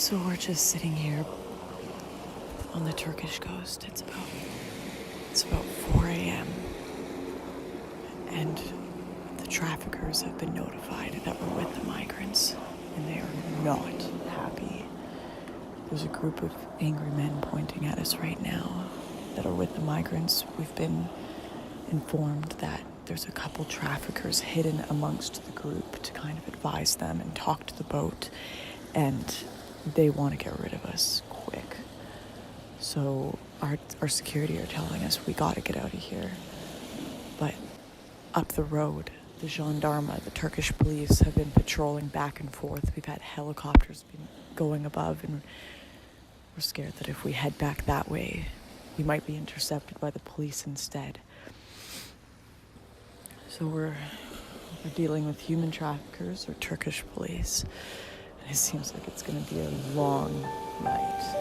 So we're just sitting here on the Turkish coast. It's about 4 a.m. and the traffickers have been notified that we're with the migrants, and they are not happy. There's a group of angry men pointing at us right now that are with the migrants. We've been informed that there's a couple traffickers hidden amongst the group to kind of advise them and talk to the boat, and they want to get rid of us quick. So our security are telling us we gotta get out of here. But up the road, the gendarme, the Turkish police have been patrolling back and forth. We've had helicopters been going above, and we're scared that if we head back that way, we might be intercepted by the police instead. So we're dealing with human traffickers or Turkish police. And it seems like it's going to be a long night.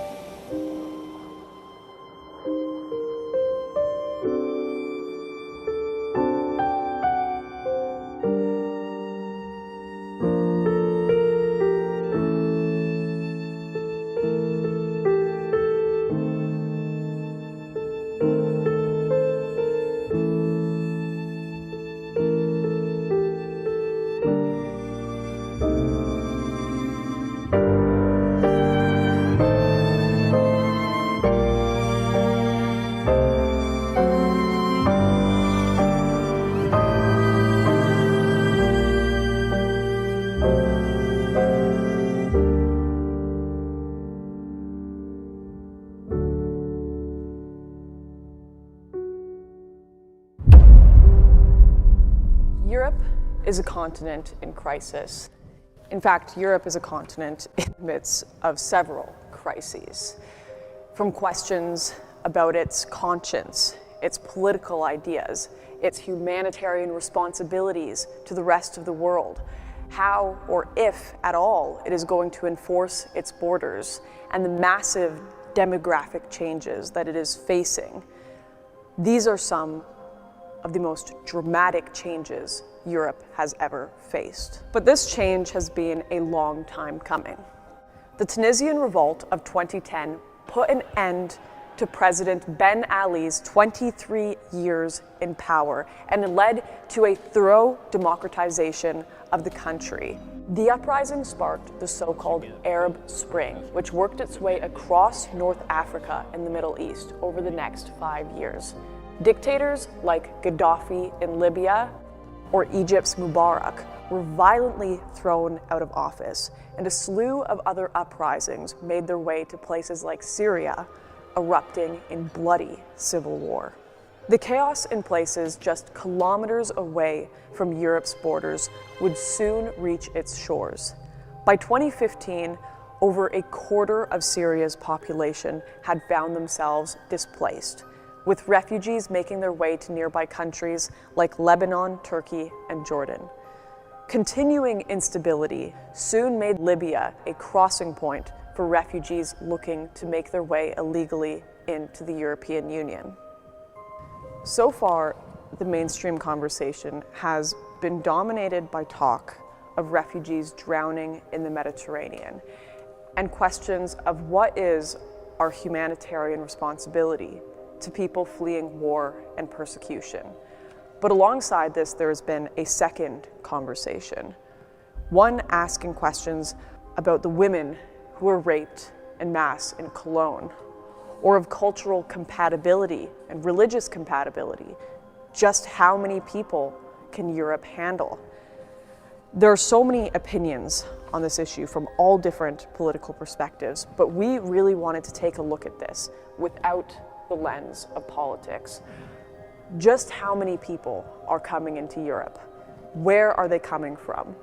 Europe is a continent in crisis. In fact, Europe is a continent in the midst of several crises. From questions about its conscience, its political ideas, its humanitarian responsibilities to the rest of the world, how or if at all it is going to enforce its borders, and the massive demographic changes that it is facing. These are some of the most dramatic changes Europe has ever faced. But this change has been a long time coming. The Tunisian revolt of 2010 put an end to President Ben Ali's 23 years in power and led to a thorough democratization of the country. The uprising sparked the so-called Arab Spring, which worked its way across North Africa and the Middle East over the next 5 years. Dictators like Gaddafi in Libya or Egypt's Mubarak were violently thrown out of office, and a slew of other uprisings made their way to places like Syria, erupting in bloody civil war. The chaos in places just kilometers away from Europe's borders would soon reach its shores. By 2015, over a quarter of Syria's population had found themselves displaced, with refugees making their way to nearby countries like Lebanon, Turkey, and Jordan. Continuing instability soon made Libya a crossing point for refugees looking to make their way illegally into the European Union. So far, the mainstream conversation has been dominated by talk of refugees drowning in the Mediterranean and questions of what is our humanitarian responsibility to people fleeing war and persecution. But alongside this, there has been a second conversation, one asking questions about the women who were raped en masse in Cologne, or of cultural compatibility and religious compatibility. Just how many people can Europe handle? There are so many opinions on this issue from all different political perspectives, but we really wanted to take a look at this without the lens of politics. Just how many people are coming into Europe? Where are they coming from?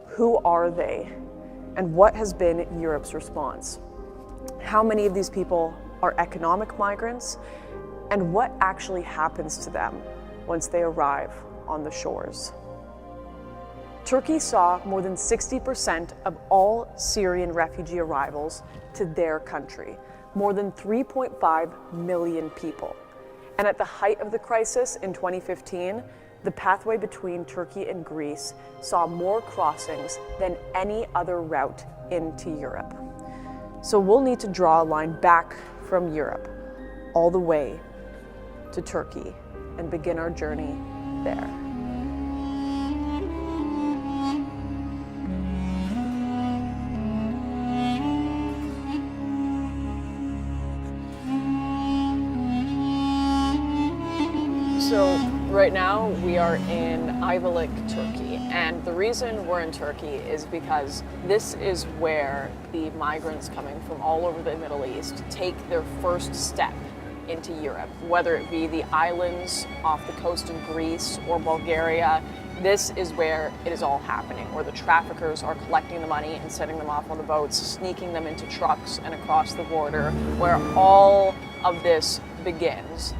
Who are they? And what has been Europe's response? How many of these people are economic migrants? And what actually happens to them once they arrive on the shores? Turkey saw more than 60% of all Syrian refugee arrivals to their country, more than 3.5 million people. And at the height of the crisis in 2015, the pathway between Turkey and Greece saw more crossings than any other route into Europe. So we'll need to draw a line back from Europe all the way to Turkey and begin our journey there. So right now we are in Ayvalık, Turkey, and the reason we're in Turkey is because this is where the migrants coming from all over the Middle East take their first step into Europe, whether it be the islands off the coast of Greece or Bulgaria. This is where it is all happening, where the traffickers are collecting the money and setting them off on the boats, sneaking them into trucks and across the border, where all of this begins.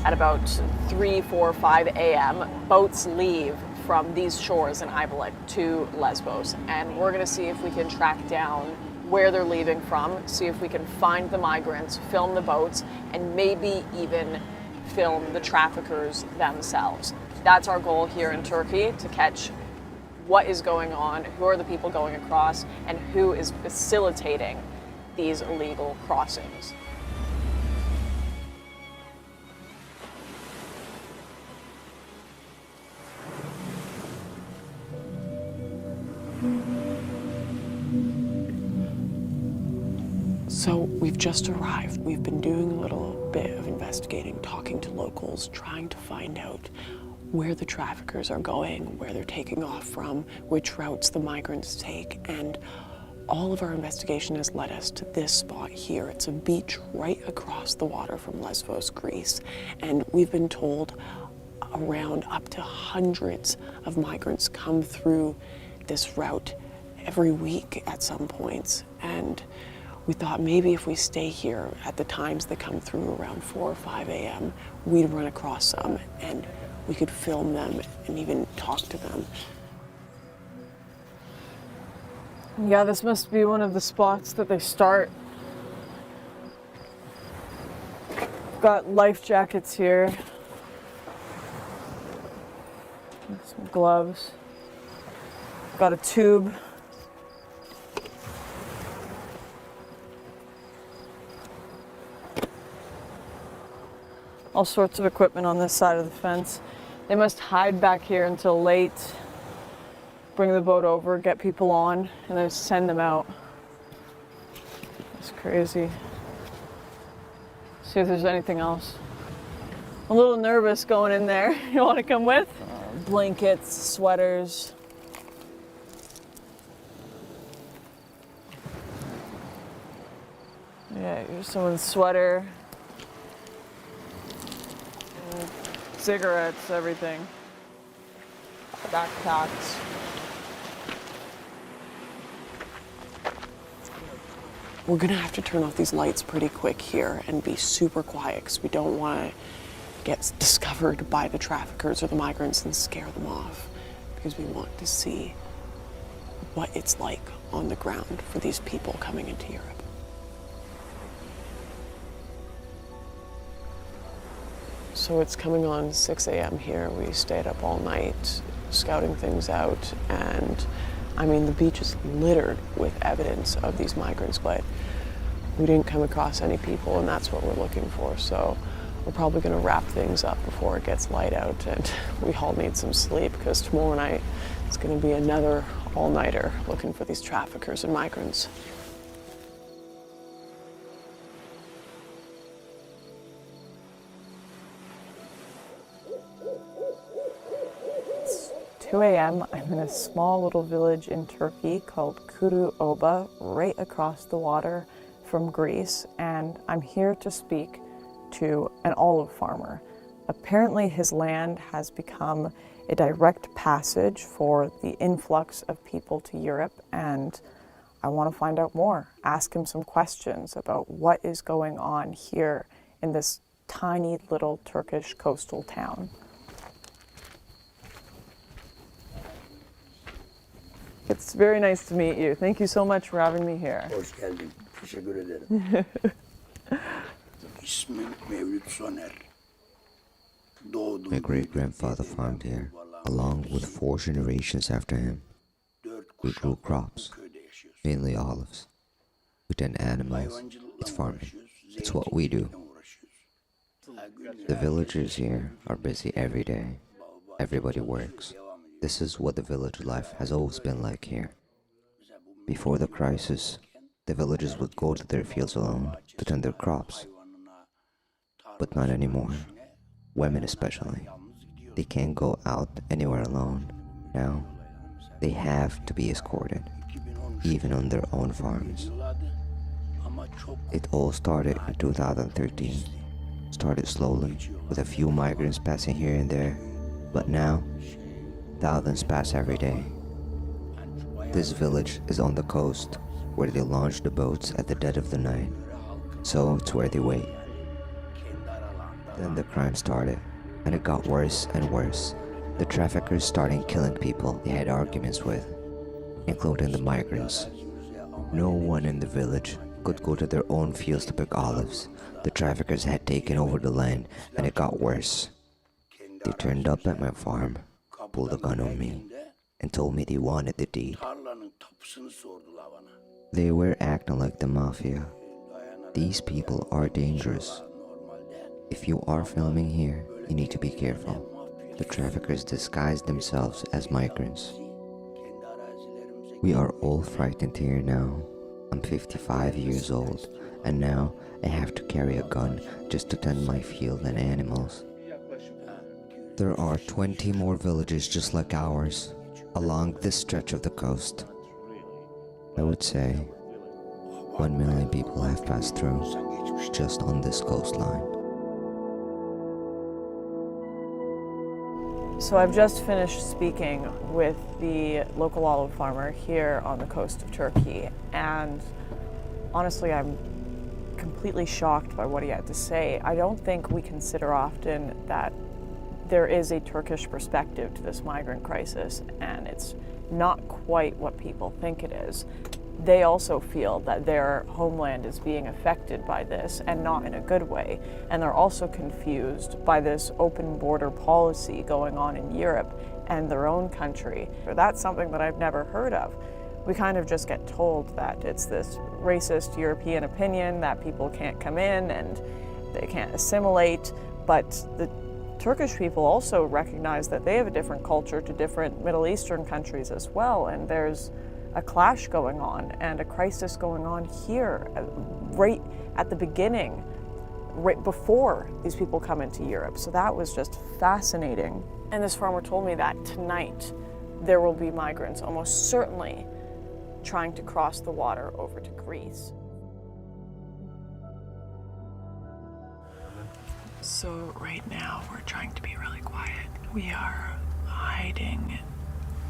At about 3, 4, 5 a.m., boats leave from these shores in Ayvalık to Lesbos, and we're gonna see if we can track down where they're leaving from, see if we can find the migrants, film the boats, and maybe even film the traffickers themselves. That's our goal here in Turkey, to catch what is going on, who are the people going across, and who is facilitating these illegal crossings. So we've just arrived. We've been doing a little bit of investigating, talking to locals, trying to find out where the traffickers are going, where they're taking off from, which routes the migrants take, and all of our investigation has led us to this spot here. It's a beach right across the water from Lesbos, Greece, and we've been told around up to hundreds of migrants come through this route every week at some points, and we thought maybe if we stay here at the times they come through around 4 or 5 a.m., we'd run across some and we could film them and even talk to them. Yeah, this must be one of the spots that they start. Got life jackets here. Some gloves. Got a tube. All sorts of equipment on this side of the fence. They must hide back here until late, bring the boat over, get people on, and then send them out. That's crazy. See if there's anything else. I'm a little nervous going in there. You want to come with? Blankets, sweaters. Yeah, here's someone's sweater. Cigarettes, everything. Backpacks. We're gonna have to turn off these lights pretty quick here and be super quiet because we don't want to get discovered by the traffickers or the migrants and scare them off, because we want to see what it's like on the ground for these people coming into Europe. So it's coming on 6 a.m. here. We stayed up all night scouting things out, and I mean, the beach is littered with evidence of these migrants, but we didn't come across any people, and that's what we're looking for. So we're probably gonna wrap things up before it gets light out, and we all need some sleep because tomorrow night it's gonna be another all-nighter looking for these traffickers and migrants. It's 2 a.m. I'm in a small little village in Turkey called Kuru Oba, right across the water from Greece, and I'm here to speak to an olive farmer. Apparently his land has become a direct passage for the influx of people to Europe, and I want to find out more, ask him some questions about what is going on here in this tiny little Turkish coastal town. It's very nice to meet you. Thank you so much for having me here. Hoş geldin. Teşekkür ederim. İsmim Mevlüt Soner. Doğdum. My great-grandfather farmed here, along with 4 generations after him. We grew crops. Köyde yaşıyoruz. mainly olives. We tend animals, it's farming, it's what we do. The villagers here are busy every day. Everybody works. This is what the village life has always been like here. Before the crisis, the villagers would go to their fields alone to tend their crops. But not anymore. Women especially. They can't go out anywhere alone. Now, they have to be escorted, even on their own farms. It all started in 2013. Started slowly, with a few migrants passing here and there, but now, thousands pass every day. This village is on the coast, where they launch the boats at the dead of the night, so it's where they wait. Then the crime started, and it got worse and worse. The traffickers started killing people they had arguments with, including the migrants. No one in the village could go to their own fields to pick olives. The traffickers had taken over the land, and it got worse. They turned up at my farm, pulled a gun on me, and told me they wanted the deed. They were acting like the mafia. These people are dangerous. If you are filming here, you need to be careful. The traffickers disguise themselves as migrants. We are all frightened here now. I'm 55 years old, and now I have to carry a gun just to tend my field and animals. There are 20 more villages just like ours along this stretch of the coast. I would say 1 million people have passed through just on this coastline. So I've just finished speaking with the local olive farmer here on the coast of Turkey, and honestly, I'm completely shocked by what he had to say. I don't think we consider often that there is a Turkish perspective to this migrant crisis, and it's not quite what people think it is. They also feel that their homeland is being affected by this, and not in a good way. And they're also confused by this open border policy going on in Europe and their own country. That's something that I've never heard of. We kind of just get told that it's this racist European opinion that people can't come in and they can't assimilate, but the Turkish people also recognize that they have a different culture to different Middle Eastern countries as well, and there's a clash going on and a crisis going on here right at the beginning, right before these people come into Europe. So that was just fascinating. And this farmer told me that tonight there will be migrants almost certainly trying to cross the water over to Greece. So right now we're trying to be really quiet. We are hiding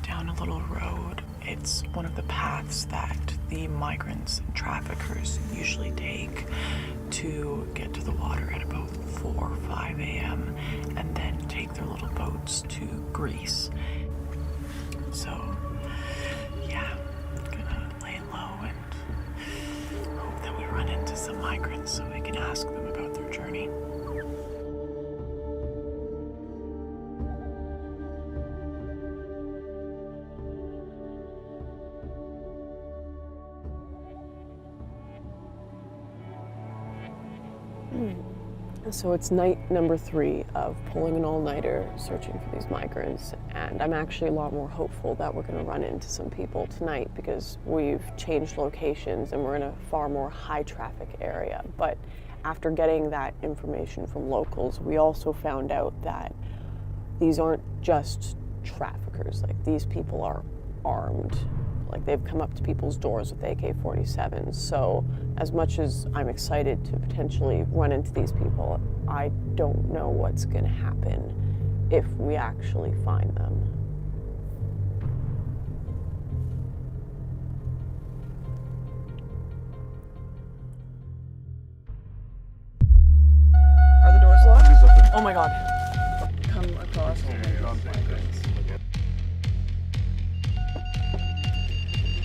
down a little road. It's one of the paths that the migrants and traffickers usually take to get to the water at about 4 or 5 a.m. and then take their little boats to Greece. So, yeah, gonna lay low and hope that we run into some migrants so we can ask them about their journey. So it's night number 3 of pulling an all-nighter searching for these migrants, and I'm actually a lot more hopeful that we're going to run into some people tonight because we've changed locations and we're in a far more high-traffic area. But after getting that information from locals, we also found out that these aren't just traffickers. Like, these people are armed. Like, they've come up to people's doors with AK-47s. So as much as I'm excited to potentially run into these people, I don't know what's going to happen if we actually find them. Are the doors locked? Oh my God. Come across.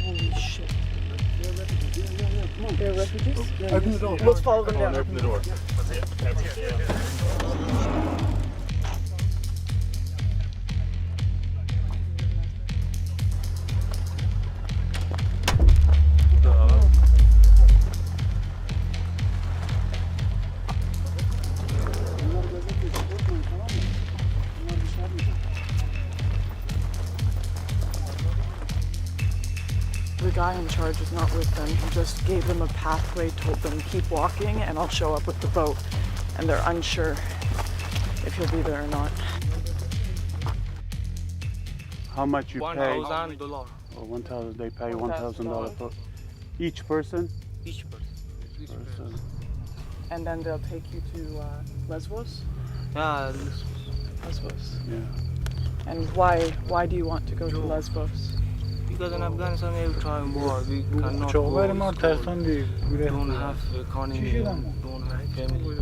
Holy shit. They're refugees? Open the door. Let's follow them down. Open the door. guy in charge is not with them. He just gave them a pathway, told them keep walking and I'll show up with the boat. And they're unsure if he'll be there or not. How much you pay? $1,000. Oh, 1,000. They pay $1,000 for each person. Each person. And then they'll take you to Lesbos? Yeah, Lesbos. Yeah. And why do you want to go to Lesbos? because in Afghanistan every time war, we cannot go to school. Don't have economy, don't have family.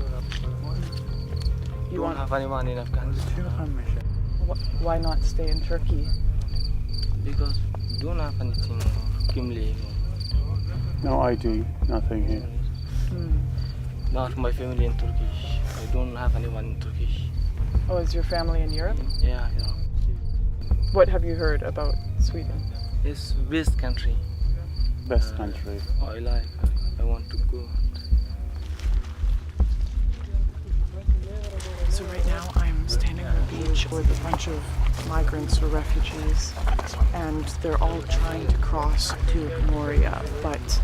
You Don't have anyone in Afghanistan. Why not stay in Turkey? Because we don't have anything, Kimli. No ID, nothing here. Not my family in Turkish. I don't have anyone in Turkish. Oh, is your family in Europe? Yeah. What have you heard about Sweden? It's best country. Best country. I like. I want to go. So right now I'm standing on a beach with a bunch of migrants or refugees, and they're all trying to cross to Moria, but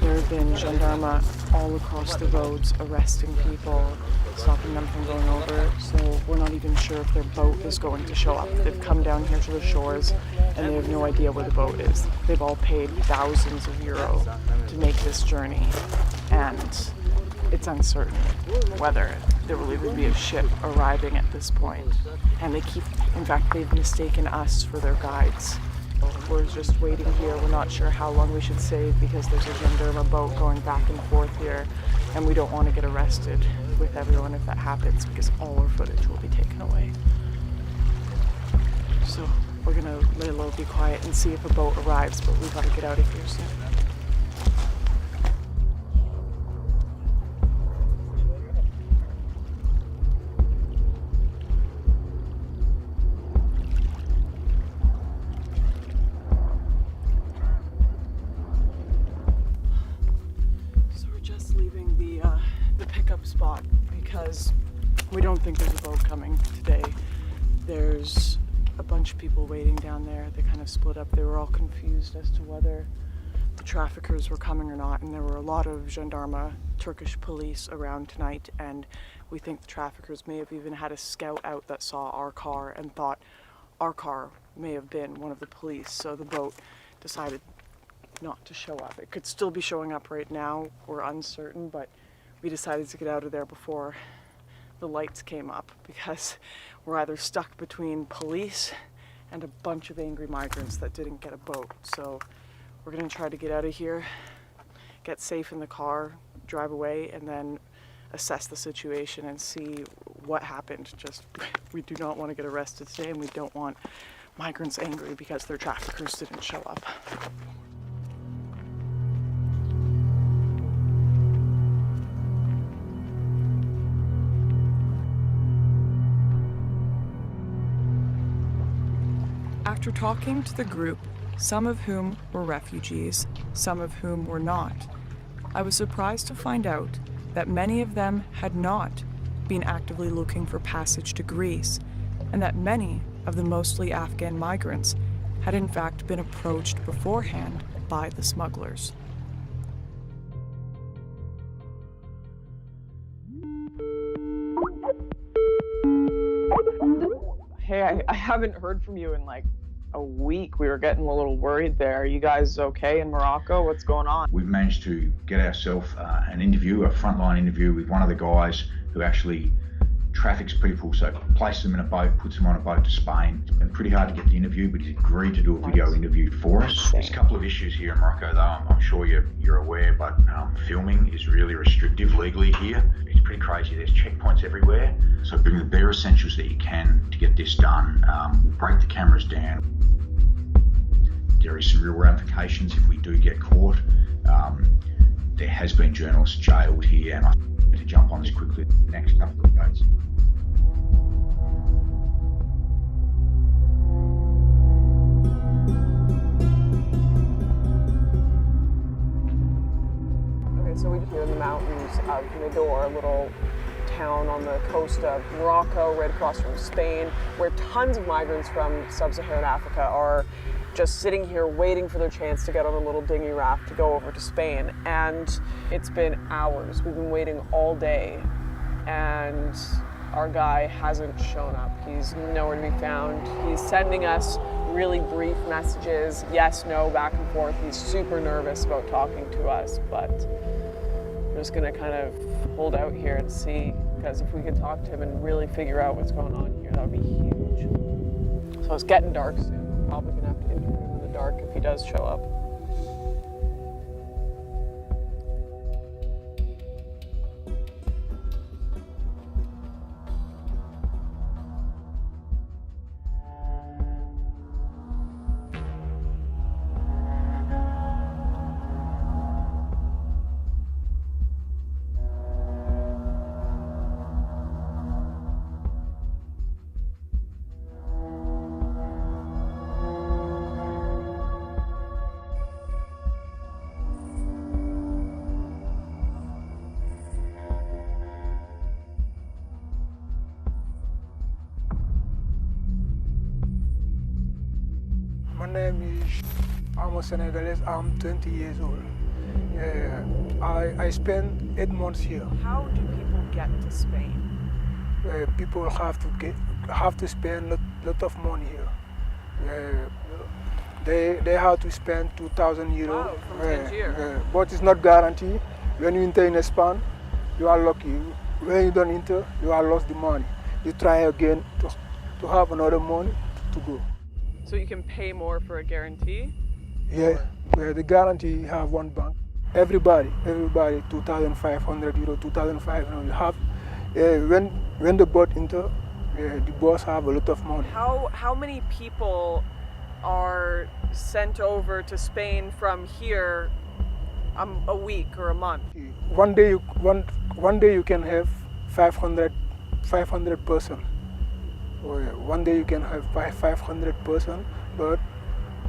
there have been gendarmes all across the roads arresting people, stopping them from going over, so we're not even sure if their boat is going to show up. They've come down here to the shores and they have no idea where the boat is. They've all paid thousands of euros to make this journey, and it's uncertain whether there will even be a ship arriving at this point. And in fact, they've mistaken us for their guides. We're just waiting here. We're not sure how long we should save because there's a gendarme boat going back and forth here, and we don't want to get arrested with everyone if that happens because all our footage will be taken away. So we're gonna lay low, be quiet, and see if a boat arrives, but we've got to get out of here soon. Spot because we don't think there's a boat coming today. There's a bunch of people waiting down there. They kind of split up. They were all confused as to whether the traffickers were coming or not, and there were a lot of gendarme, Turkish police around tonight, and we think the traffickers may have even had a scout out that saw our car and thought our car may have been one of the police, so the boat decided not to show up. It could still be showing up right now. We're uncertain, but we decided to get out of there before the lights came up because we're either stuck between police and a bunch of angry migrants that didn't get a boat. So we're gonna try to get out of here, get safe in the car, drive away, and then assess the situation and see what happened. Just, we do not want to get arrested today, and we don't want migrants angry because their traffickers didn't show up. After talking to the group, some of whom were refugees, some of whom were not, I was surprised to find out that many of them had not been actively looking for passage to Greece, and that many of the mostly Afghan migrants had in fact been approached beforehand by the smugglers. Hey, I haven't heard from you in like a week. We were getting a little worried there. Are you guys okay in Morocco? What's going on? We've managed to get ourselves an interview, a frontline interview with one of the guys who actually traffics people, so places them in a boat, puts them on a boat to Spain. It's been pretty hard to get the interview, but he's agreed to do a video interview for us. There's a couple of issues here in Morocco, though. I'm sure you're aware, but filming is really restrictive legally here. It's pretty crazy. There's checkpoints everywhere, so bring the bare essentials that you can to get this done. We'll break the cameras down. There is some real ramifications if we do get caught. There has been journalists jailed here, and I need to jump on this quickly the next couple of days. Okay, so we're in the mountains of Nador, a little town on the coast of Morocco, right across from Spain, where tons of migrants from sub-Saharan Africa are just sitting here waiting for their chance to get on a little dinghy raft to go over to Spain. And it's been hours. We've been waiting all day, and our guy hasn't shown up. He's nowhere to be found. He's sending us really brief messages, yes, no, back and forth. He's super nervous about talking to us, but we're just gonna kind of hold out here and see, because if we can talk to him and really figure out what's going on here, that would be huge. So it's getting dark soon. Probably gonna have to interview him in the dark if he does show up. My name is, I'm a Senegalese, I'm 20 years old. I spent 8 months here. How do people get to Spain? People have to spend a lot of money here. They have to spend 2,000 euros. Wow, from Tangier. But it's not guaranteed. When you enter in Spain, you are lucky. When you don't enter, you are lost the money. You try again to have another money to go. So you can pay more for a guarantee? Yeah, the guarantee you have one bank. Everybody, 2,500 euro, 2,500 you have. When the boat enter, the boss have a lot of money. How many people are sent over to Spain from here a week or a month? One day you can have 500 person. One day you can have 500 person, but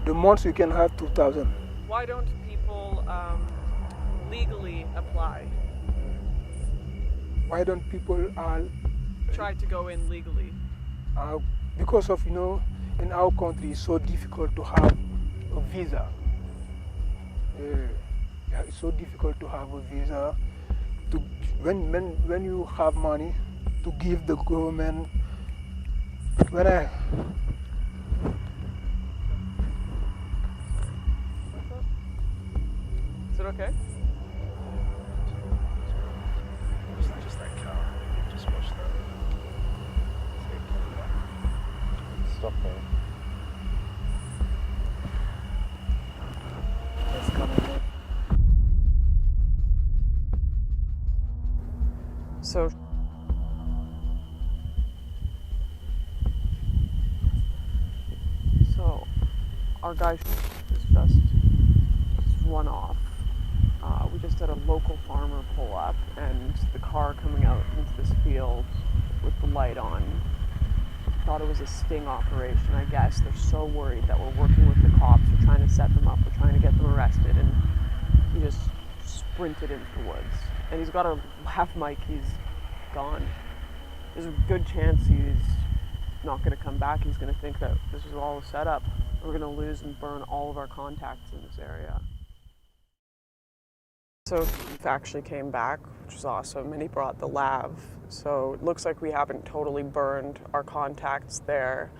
the months you can have 2,000. Why don't people legally apply? Why don't people try to go in legally? Because of, in our country it's so difficult to have a visa. It's so difficult to have a visa. When you have money to give the government. Is it okay? It's not just that car. Just watch that. Stop there. It's coming in. So our guy is just one off. We just had a local farmer pull up, and the car coming out into this field with the light on thought it was a sting operation, I guess. They're so worried that we're working with the cops. We're trying to set them up. We're trying to get them arrested. And he just sprinted into the woods. And he's got a laugh mic. He's gone. There's a good chance he's not going to come back. He's going to think that this is all a setup. We're going to lose and burn all of our contacts in this area. So he actually came back, which was awesome, and he brought the lav. So it looks like we haven't totally burned our contacts there.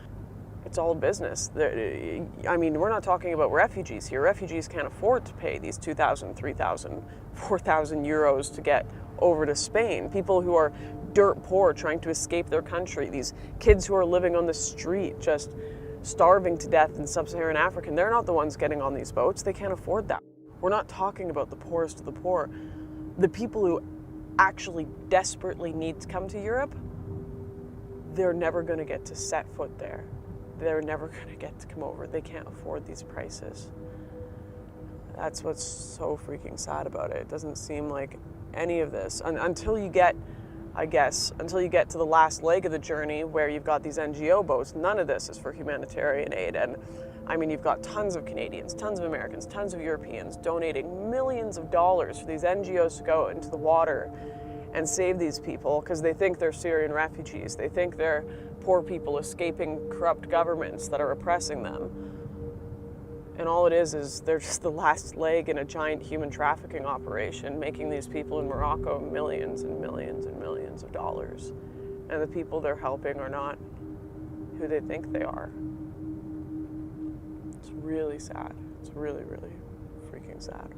It's all business. I mean, we're not talking about refugees here. Refugees can't afford to pay these 2,000, 3,000, 4,000 euros to get over to Spain. People who are dirt poor trying to escape their country. These kids who are living on the street just starving to death in sub-Saharan Africa. They're not the ones getting on these boats. They can't afford that. We're not talking about the poorest of the poor. The people who actually desperately need to come to Europe, they're never going to get to set foot there. They're never going to get to come over. They can't afford these prices. That's what's so freaking sad about it. It doesn't seem like any of this, until you get, I guess, until you get to the last leg of the journey where you've got these NGO boats, none of this is for humanitarian aid. And I mean, you've got tons of Canadians, tons of Americans, tons of Europeans donating millions of dollars for these NGOs to go into the water and save these people because they think they're Syrian refugees. They think they're poor people escaping corrupt governments that are oppressing them. And all it is they're just the last leg in a giant human trafficking operation, making these people in Morocco millions and millions and millions of dollars. And the people they're helping are not who they think they are. It's really sad. It's really, really freaking sad.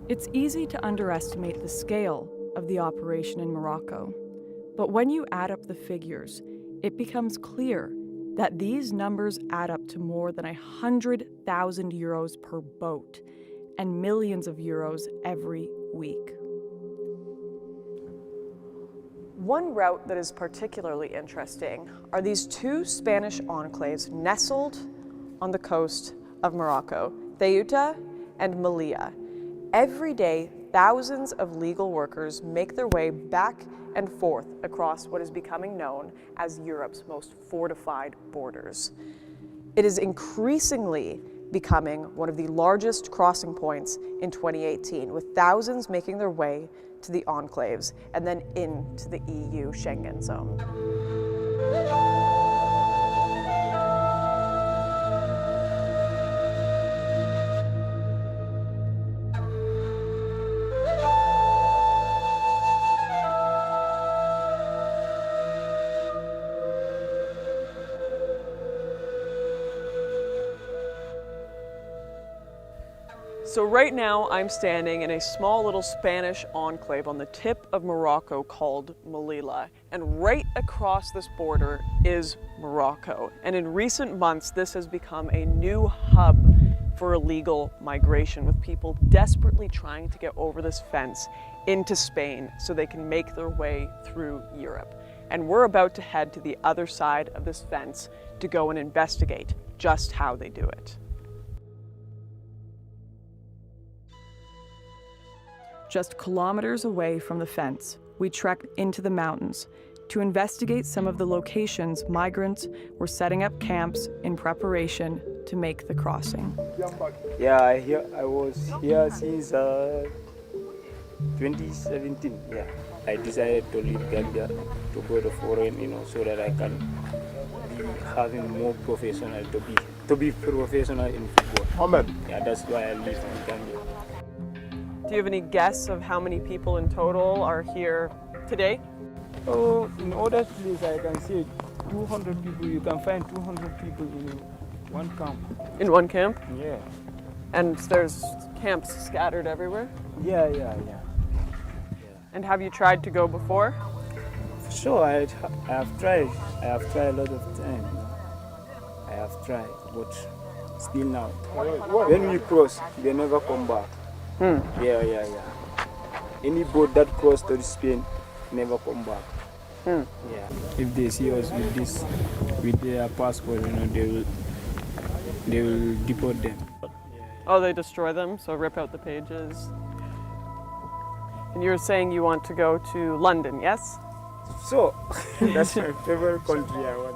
It's easy to underestimate the scale of the operation in Morocco. But when you add up the figures, it becomes clear that these numbers add up to more than 100,000 euros per boat and millions of euros every week. One route that is particularly interesting are these two Spanish enclaves nestled on the coast of Morocco, Ceuta and Melilla. Every day, thousands of legal workers make their way back and forth across what is becoming known as Europe's most fortified borders. It is increasingly becoming one of the largest crossing points in 2018, with thousands making their way to the enclaves and then into the EU Schengen zone. So right now I'm standing in a small little Spanish enclave on the tip of Morocco called Melilla. And right across this border is Morocco. And in recent months, this has become a new hub for illegal migration, with people desperately trying to get over this fence into Spain so they can make their way through Europe. And we're about to head to the other side of this fence to go and investigate just how they do it. Just kilometers away from the fence, we trekked into the mountains to investigate some of the locations migrants were setting up camps in preparation to make the crossing. Yeah, I was here since 2017. Yeah, I decided to leave Gambia to go to foreign, so that I can be having more professional to be professional in football. Amen. Yeah, that's why I live in Gambia. Do you have any guess of how many people in total are here today? Oh, in other places I can say 200 people. You can find 200 people in one camp. In one camp? Yeah. And there's camps scattered everywhere? Yeah. And have you tried to go before? Sure, I have tried. I have tried a lot of times. I have tried, but still now. When we cross, they never come back. Yeah. Any boat that crossed to Spain never come back. Yeah. If they see us with their passport, they will deport them. Oh, they destroy them, so rip out the pages. And you were saying you want to go to London, yes? So, that's my favorite country I want.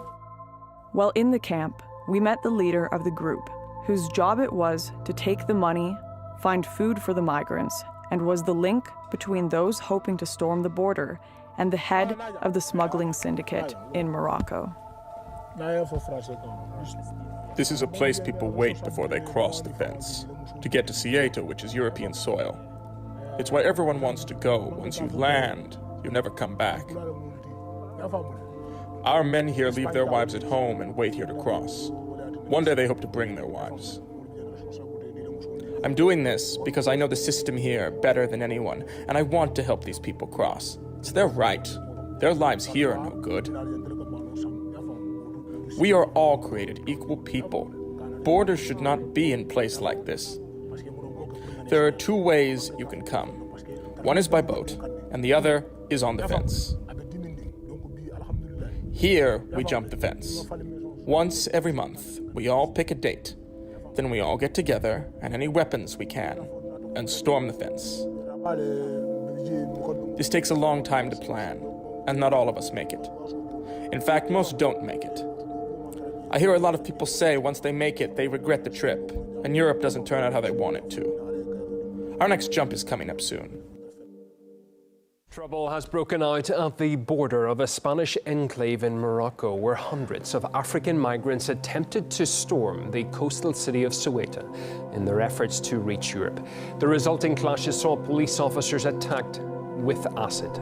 While in the camp, we met the leader of the group, whose job it was to take the money, find food for the migrants, and was the link between those hoping to storm the border and the head of the smuggling syndicate in Morocco. This is a place people wait before they cross the fence, to get to Ceuta, which is European soil. It's where everyone wants to go. Once you land, you never come back. Our men here leave their wives at home and wait here to cross. One day they hope to bring their wives. I'm doing this because I know the system here better than anyone, and I want to help these people cross. It's their right. Their lives here are no good. We are all created equal people. Borders should not be in place like this. There are two ways you can come. One is by boat, and the other is on the fence. Here, we jump the fence. Once every month, we all pick a date. Then we all get together, and any weapons we can, and storm the fence. This takes a long time to plan, and not all of us make it. In fact, most don't make it. I hear a lot of people say once they make it, they regret the trip, and Europe doesn't turn out how they want it to. Our next jump is coming up soon. Trouble has broken out at the border of a Spanish enclave in Morocco, where hundreds of African migrants attempted to storm the coastal city of Ceuta in their efforts to reach Europe. The resulting clashes saw police officers attacked with acid.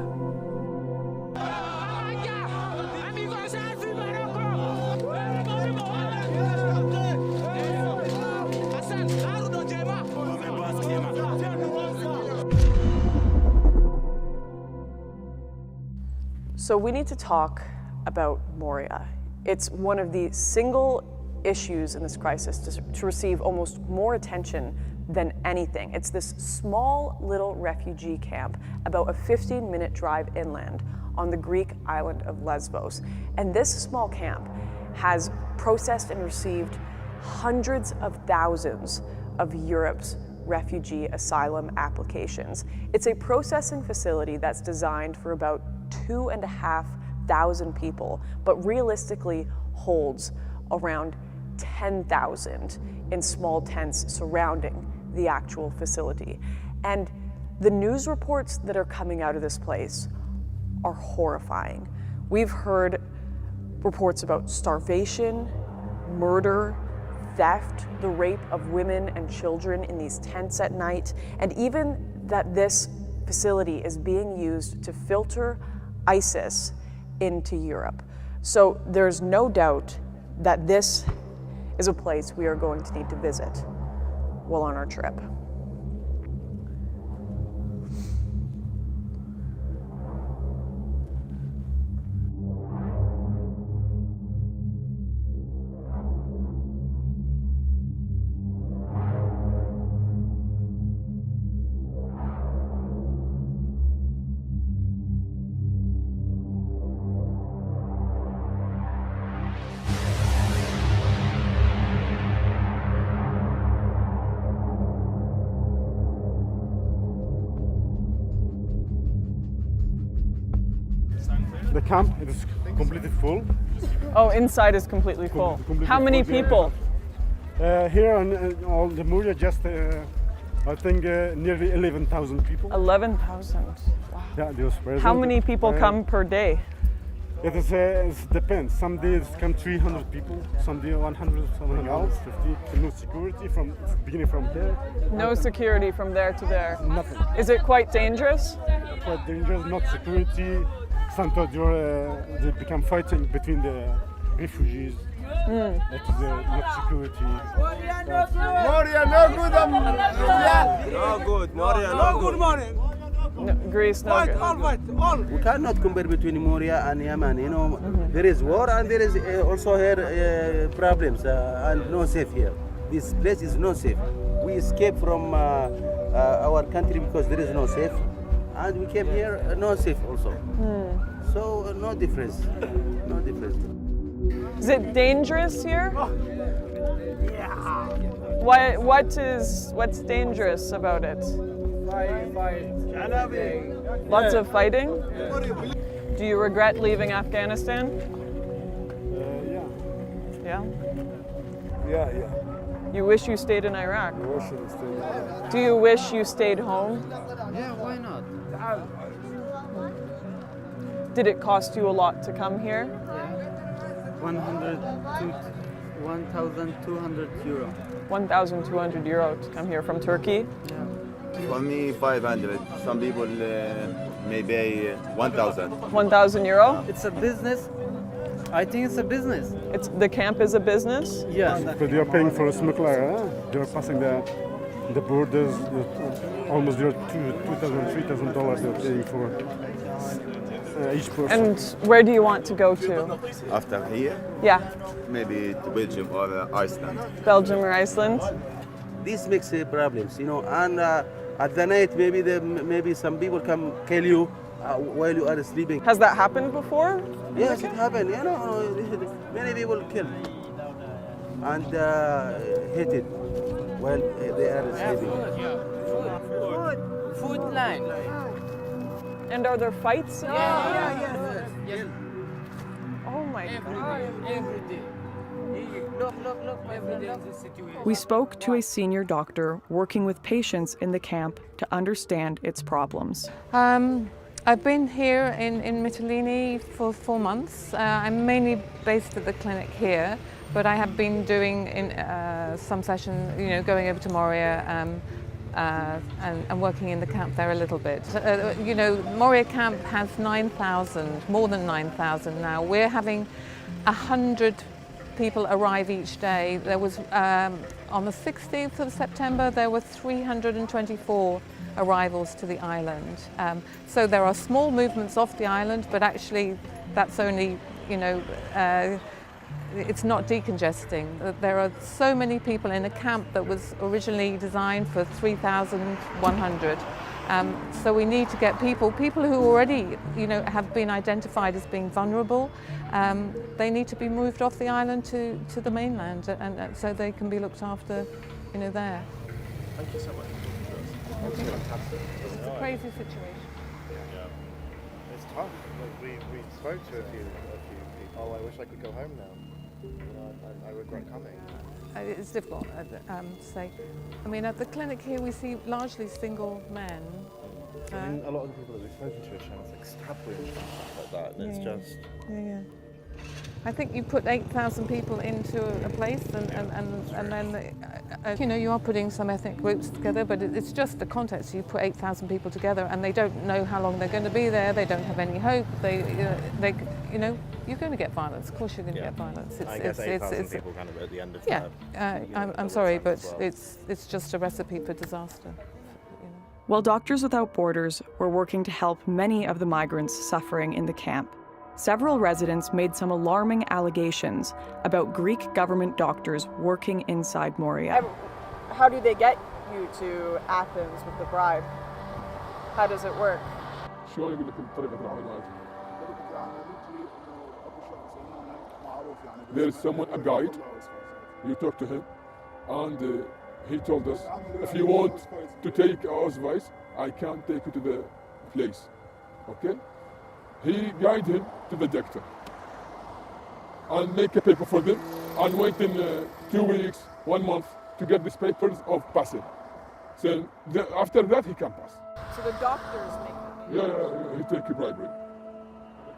So we need to talk about Moria. It's one of the single issues in this crisis to receive almost more attention than anything. It's this small little refugee camp about a 15-minute drive inland on the Greek island of Lesbos. And this small camp has processed and received hundreds of thousands of Europe's refugee asylum applications. It's a processing facility that's designed for about 2,500 people, but realistically holds around 10,000 in small tents surrounding the actual facility. And the news reports that are coming out of this place are horrifying. We've heard reports about starvation, murder, theft, the rape of women and children in these tents at night, and even that this facility is being used to filter ISIS into Europe. So there's no doubt that this is a place we are going to need to visit while on our trip. The camp is completely full. Oh, inside is completely full. Completely How many full, yeah. people? Here on all the Moria, just I think nearly 11,000 people. 11,000. Wow. Yeah, they was present. How many people come per day? It depends. Some days come 300 people, some days 100, something else. 50. No security from beginning from here. No security from there to there. Nothing. Is it quite dangerous? Quite dangerous. Not security. Sometimes they become fighting between the refugees. That is not security. Moria, no good. No good. Moria, no good morning. No, Greece, no good. All. We cannot compare between Moria and Yemen. You know, there is war and there is also here problems and no safe here. This place is not safe. We escaped from our country because there is no safe, and we came here no safe also. So no difference. No difference. Is it dangerous here? Yeah. What's dangerous about it? Lots of fighting? Do you regret leaving Afghanistan? Yeah. Yeah? Yeah. You wish you stayed in Iraq? I wish I stayed in Iraq. Do you wish you stayed home? Yeah, why not? Did it cost you a lot to come here? 1,200 euro. 1,200 euro to come here from Turkey? Yeah. For me, 500. Some people may pay 1,000. 1,000 euro? It's a business. I think it's a business. The camp is a business? Yes. Because they are paying for a smuggler. They are passing the borders. Almost $2,000, $3,000 they're paying for each person. And where do you want to go to? After here? Yeah. Maybe to Belgium or Iceland. Belgium or Iceland? This makes problems, you know, and at the night maybe some people come kill you while you are sleeping. Has that happened before? Yes, it happened. You know, many people killed and hated while they are sleeping. Food line. And are there fights? Yeah. Oh my God. Every day. Look, every day the situation. We spoke to a senior doctor working with patients in the camp to understand its problems. I've been here in Mytilene for 4 months. I'm mainly based at the clinic here, but I have been doing some sessions, going over to Moria and working in the camp there a little bit. Moria camp has 9,000, more than 9,000 now. We're having 100 people arrive each day. There was, on the 16th of September, there were 324 arrivals to the island. So there are small movements off the island, but actually that's only, it's not decongesting. There are so many people in a camp that was originally designed for 3,100. So we need to get people who already, have been identified as being vulnerable. They need to be moved off the island to the mainland, and so they can be looked after, there. Thank you so much. It's a crazy situation. Yeah. It's tough. We spoke to a few people. Oh, I wish I could go home now. I regret coming. It's difficult to say. I mean, at the clinic here we see largely single men. I mean, a lot of the people that we've spoken to are showing us like stab wounds and stuff like that, and it's just... Yeah. I think you put 8,000 people into a place and then, you are putting some ethnic groups together, but it's just the context. You put 8,000 people together and they don't know how long they're going to be there, they don't have any hope, you're going to get violence. Of course you're going to get violence. I guess 8,000 people kind of at the end of I'm sorry, but it's just a recipe for disaster. While Doctors Without Borders were working to help many of the migrants suffering in the camp, several residents made some alarming allegations about Greek government doctors working inside Moria. How do they get you to Athens with the bribe? How does it work? There is someone, a guide, you talk to him, and he told us, if you want to take our advice, I can't take you to the place, okay? He guided him to the doctor and make a paper for them and wait in 2 weeks, 1 month to get these papers of passing. So after that he can pass. So the doctors make them? Yeah, he take a bribery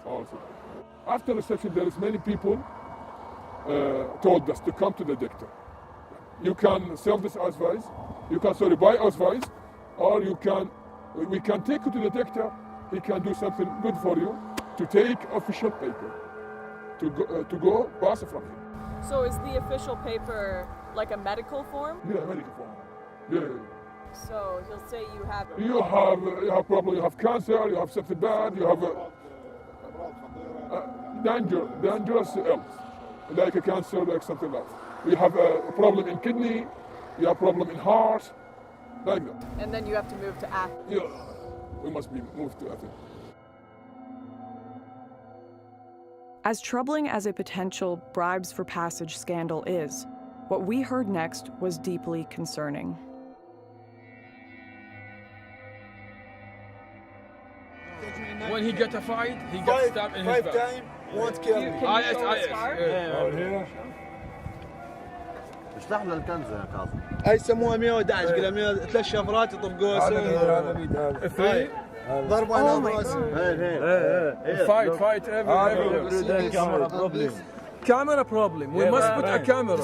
also. After reception there is many people told us to come to the doctor. You can sell this advice, you can buy advice, or we can take you to the doctor. He can do something good for you to take official paper to go pass from him. So is the official paper like a medical form? Yeah, medical form. Yeah. So he'll say you have problem, you have cancer, you have something bad, you have dangerous illness, like a cancer, like something like that. You have a problem in kidney, you have problem in heart, like that. And then you have to move to Athens. Yeah. We must be moved to Athens. As troubling as a potential bribes for passage scandal is, what we heard next was deeply concerning. When he get a fight, he gets stabbed in his back. 5 times, won't kill me. اشرح لنا الكنزه يا كاظم. هاي يسموها 111 قلنا 3 شفرات يطبقوها سوا. ضربه على راسي. Fight everywhere. Camera problem. We must put a camera.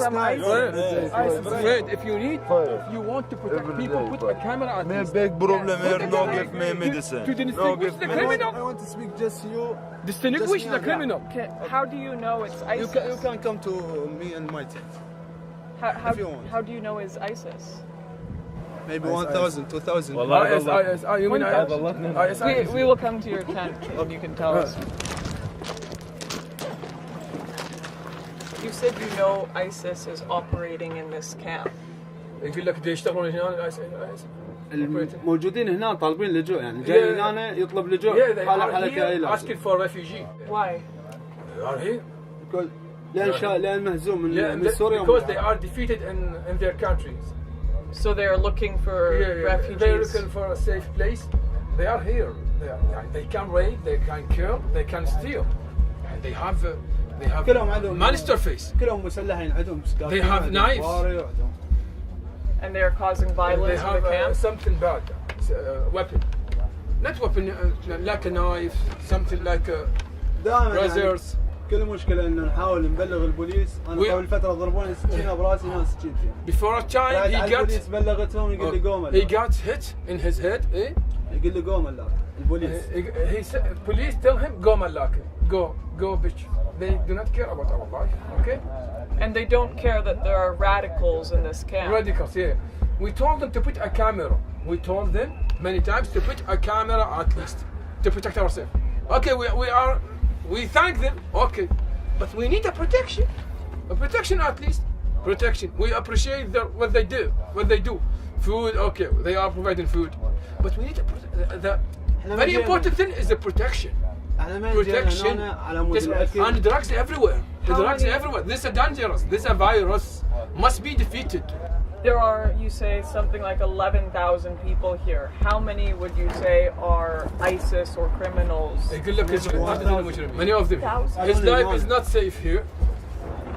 Fred, if you want to protect people, put a camera at least. Big problem here. No give me medicine. To distinguish the criminal. I want to speak just you. Distinguish the criminal. How do you know it's ISIS? You can come to me and my tent. How do you know it's ISIS? Maybe 1,000, 2,000. You mean ISIS? We will come to your tent and you can tell us. You said you know ISIS is operating in this camp. يقول لك يشتغلون هنا الموجودين هنا طالبين لجوء يعني جاي هنا يطلب لجوء حالة asking for refugee. Why? They are here. لأن مهزوم من سوريا. Because they are defeated in their countries. So they are looking for refugees. They're looking for a safe place. They are here. They can raid, they can kill, they can steal. They have monster face. كلهم مسلحين عندهم. They have knives. And they are causing violence in the camp. Something bad, weapon. not weapon like a knife, something like a razors. كل مشكلة إنه نحاول نبلغ البوليس. أنا قبل فترة ضربوني سكينة براسي هنا سكين فيها. Before a time البوليس بلغتهم يقول لي قوم. He got hit in his head. يقول لي قوم اللاك. البوليس. He said, police tell him قوم اللاك. Go bitch. They do not care about our life. Okay. And they don't care that there are radicals in this camp. Radicals, yeah. We told them to put a camera. We told them many times to put a camera at least to protect ourselves. Okay, we thank them. Okay, but we need a protection at least. Protection. We appreciate what they do. Food, okay, they are providing food, but we need the very important thing is the protection. Protection. And drugs everywhere. This is dangerous. This is a virus. Must be defeated. There are, you say, something like 11,000 people here. How many would you say are ISIS or criminals? Many of them. His life is not safe here.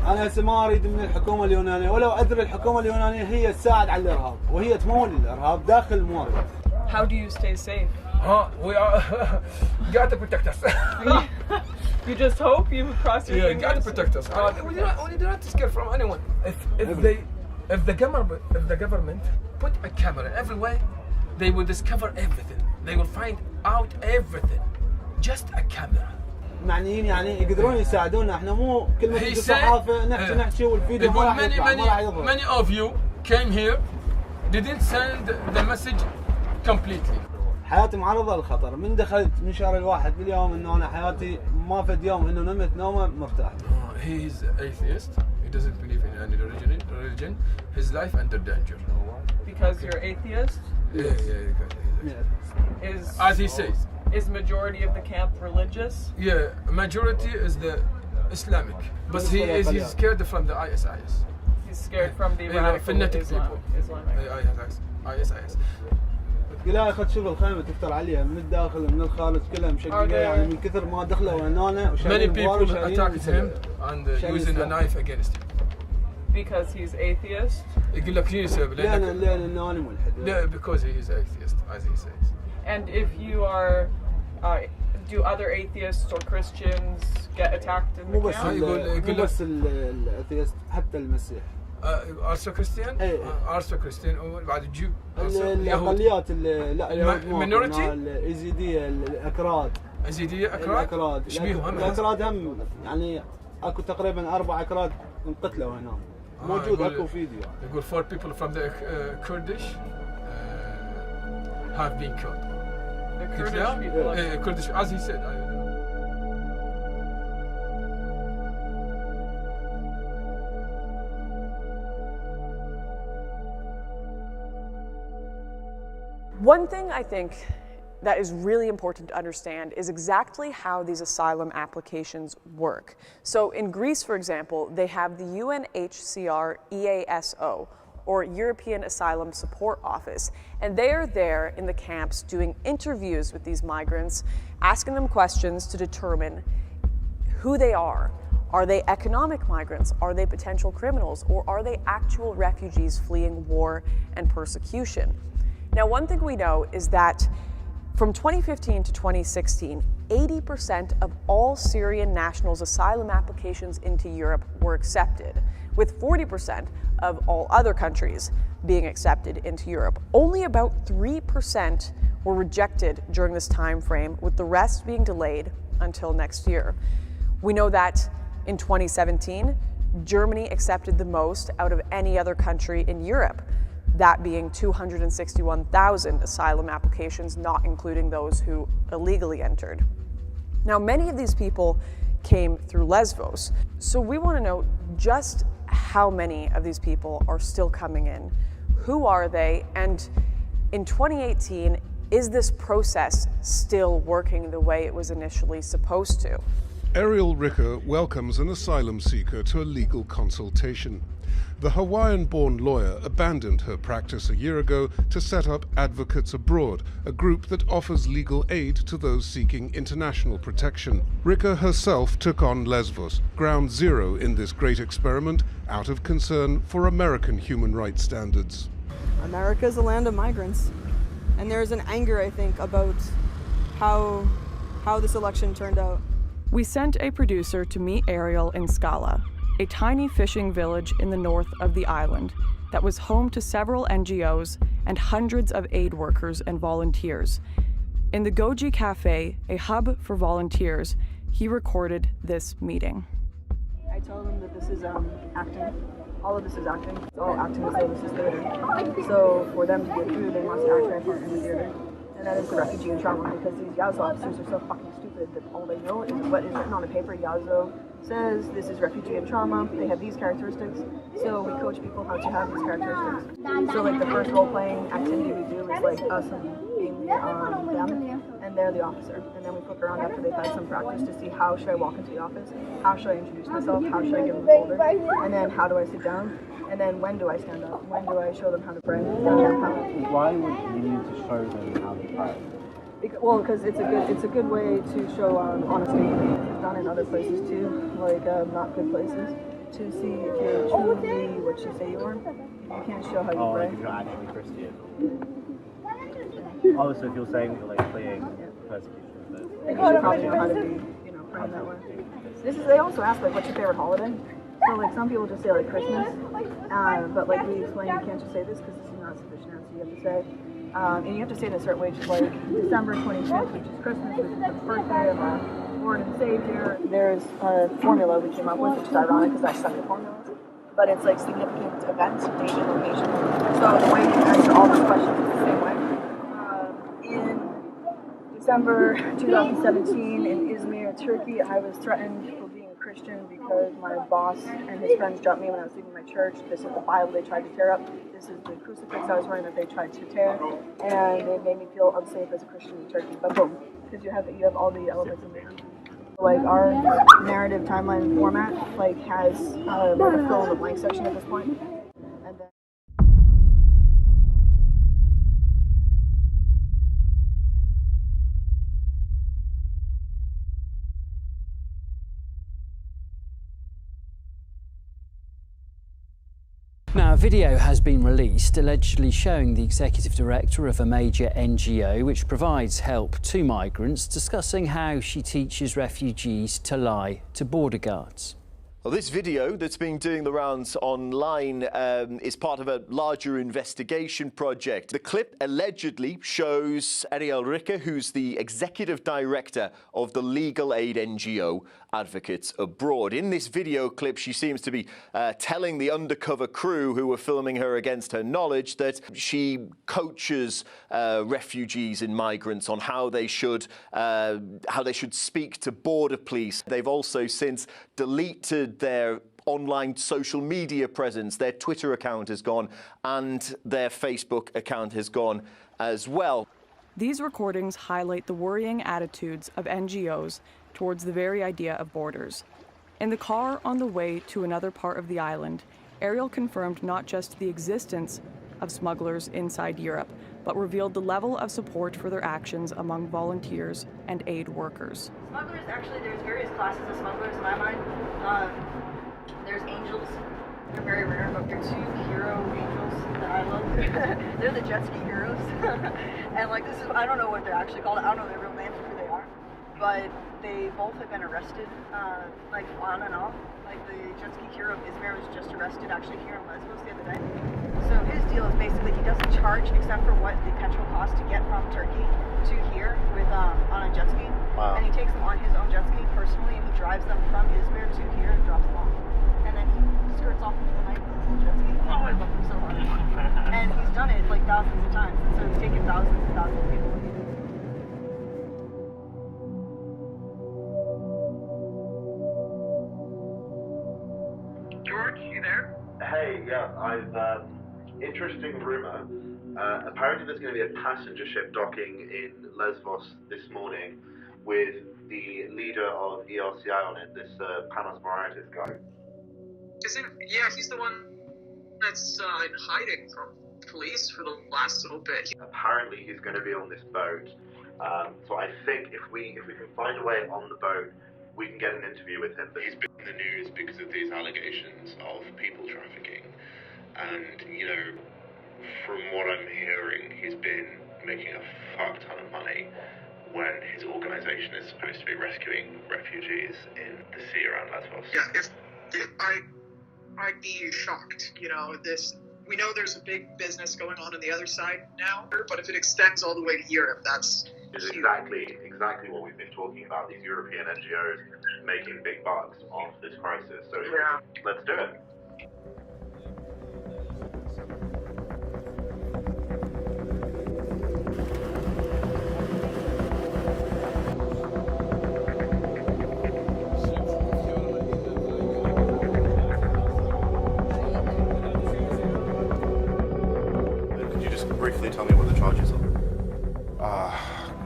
أنا هسه ما أريد من الحكومة اليونانية ولو أدري الحكومة اليونانية هي تساعد على الإرهاب وهي تمول الإرهاب داخل موريا. How do you stay safe? We are got to protect us. You just hope you cross your fingers? Got to protect us. We do not scare from anyone. If the government put a camera everywhere, they will discover everything. They will find out everything. Just a camera. معنيين يعني يقدرون يساعدونا احنا مو كل ما تجي الصحافة نحكي والفيديو ما راح يطلع. Many of you came here, didn't send the message completely. حياتي معرضة للخطر. من دخلت من شهر الواحد باليوم انه انا حياتي ما فد يوم انه نمت نومه مرتاح. He is atheist. He doesn't believe in any religion. His life under danger. Because you're atheist? Yeah. As he says. Is majority of the camp religious? Yeah, majority is the Islamic. But he's scared from the ISIS. He's scared from the radical fanatic people. ISIS. قلها خد شوف الخيمة تفتر عليها من الداخل من الخارج كلها مشققة يعني من كثر ما دخلوا هنا. Many people attacked him and using a knife against him. Because he's atheist? يقول لك شنو السبب؟ لأن أنا ملحد. Yeah, because he is atheist, as he says. And if you are, do other atheists or Christians get attacked in the camp? مو بس الأثيست حتى المسيح. Also Christian? Also Christian وبعد Jew. الأقليات لا minority? الإيزيدية الأكراد. إيزيدية أكراد؟ إيش بيهم؟ الأكراد هم يعني أكو تقريبا 4 أكراد انقتلوا هنا. موجود أكو فيديو. يقول 4 people from the Kurdish have been killed. The Kurdish people? Kurdish, as he said. One thing I think that is really important to understand is exactly how these asylum applications work. So in Greece, for example, they have the UNHCR EASO, or European Asylum Support Office, and they are there in the camps doing interviews with these migrants, asking them questions to determine who they are. Are they economic migrants? Are they potential criminals? Or are they actual refugees fleeing war and persecution? Now, one thing we know is that from 2015 to 2016, 80% of all Syrian nationals' asylum applications into Europe were accepted, with 40% of all other countries being accepted into Europe. Only about 3% were rejected during this time frame, with the rest being delayed until next year. We know that in 2017, Germany accepted the most out of any other country in Europe, that being 261,000 asylum applications, not including those who illegally entered. Now, many of these people came through Lesvos, so we want to know just how many of these people are still coming in, who are they, and in 2018, is this process still working the way it was initially supposed to? Ariel Ricker welcomes an asylum seeker to a legal consultation. The Hawaiian-born lawyer abandoned her practice a year ago to set up Advocates Abroad, a group that offers legal aid to those seeking international protection. Ricker herself took on Lesvos, ground zero in this great experiment, out of concern for American human rights standards. America is a land of migrants, and there's an anger, I think, about how this election turned out. We sent a producer to meet Ariel in Scala, a tiny fishing village in the north of the island that was home to several NGOs and hundreds of aid workers and volunteers. In the Goji Cafe, a hub for volunteers, he recorded this meeting. I tell them that this is acting. All of this is acting. It's all acting as though this is theater. So for them to get through, they must act their part in the theater. And that is the refugee and trauma, because these Yazo officers are so fucking stupid that all they know is what is written on a paper. Yazo says this is refugee and trauma. They have these characteristics. So we coach people how to have these characteristics. So like the first role-playing activity we do is like us being them, and they're the officer. And then we flip around after they've had some practice to see how should I walk into the office, how should I introduce myself, how should I give them a folder, and then how do I sit down, and then when do I stand up, when do I show them how to pray. Why would you need to show them how to pray? Well, because it's a good way to show honesty. It's done in other places too, like not good places, to see if you're truly what you say you are. You can't show how you pray. Like if you're actually Christian. Oh, so if you're saying that you're like fleeing persecution, then you should probably know how to be, praying that way. They also ask like, what's your favorite holiday? So like some people just say like Christmas, but like we explain, you can't just say this because this is not a sufficient answer. You have to say, and you have to say it in a certain way, just like December 25th, which is Christmas, which is the birthday of our Lord and Savior. There's a formula we came up with, which is ironic because I suck at formulas, but it's like significant events, date, and location. So the way you answer all those questions is the same way. In December 2017 in Izmir, Turkey, I was threatened for being a Christian because my boss and his friends dropped me when I was leaving my church. This is the Bible they tried to tear up. This is the crucifix I was wearing that they tried to tear. And it made me feel unsafe as a Christian in Turkey. But boom, because you have all the elements in there. Like our narrative timeline format has like a fill in the blank section at this point. And then Now, a video has been released allegedly showing the executive director of a major NGO which provides help to migrants discussing how she teaches refugees to lie to border guards. Well, this video that's been doing the rounds online is part of a larger investigation project. The clip allegedly shows Ariel Ricker, who's the executive director of the legal aid NGO Advocates Abroad. In this video clip, she seems to be telling the undercover crew who were filming her against her knowledge that she coaches refugees and migrants on how they should speak to border police. They've also since deleted their online social media presence. Their Twitter account has gone and their Facebook account has gone as well. These recordings highlight the worrying attitudes of NGOs towards the very idea of borders. In the car on the way to another part of the island, Ariel confirmed not just the existence of smugglers inside Europe, but revealed the level of support for their actions among volunteers and aid workers. Smugglers, actually, there's various classes of smugglers in my mind. There's angels. They're very rare, but they're two hero angels that I love. They're the jet ski heroes. And like this is, I don't know what they're actually called. I don't know their real names or who they are. But they both have been arrested, like on and off. Like the jet ski hero of Izmir was just arrested actually here in Lesbos the other day. So his deal is basically he doesn't charge except for what the petrol costs to get from Turkey to here with on a jet ski. Wow. And he takes them on his own jet ski personally, and he drives them from Izmir to here and drops them off. And then he skirts off into the night with his little jet ski. Oh, I love him so hard. And he's done it like thousands of times. And so he's taken thousands and thousands of people. George, you there? Hey, yeah, interesting rumor. Apparently there's going to be a passenger ship docking in Lesbos this morning with the leader of ERCI on it, this Panos Moraitis guy. Yeah, he's the one that's in hiding from police for the last little bit. Apparently he's going to be on this boat. So I think if we can find a way on the boat, we can get an interview with him. But he's been in the news because of these allegations of people trafficking. And, you know, from what I'm hearing, he's been making a fuck ton of money when his organisation is supposed to be rescuing refugees in the sea around Lesbos? Yeah, if I'd be shocked. You know, we know there's a big business going on the other side now, but if it extends all the way to Europe, that's It's exactly what we've been talking about, these European NGOs making big bucks off this crisis. So let's do it. Could you just briefly tell me what the charges are?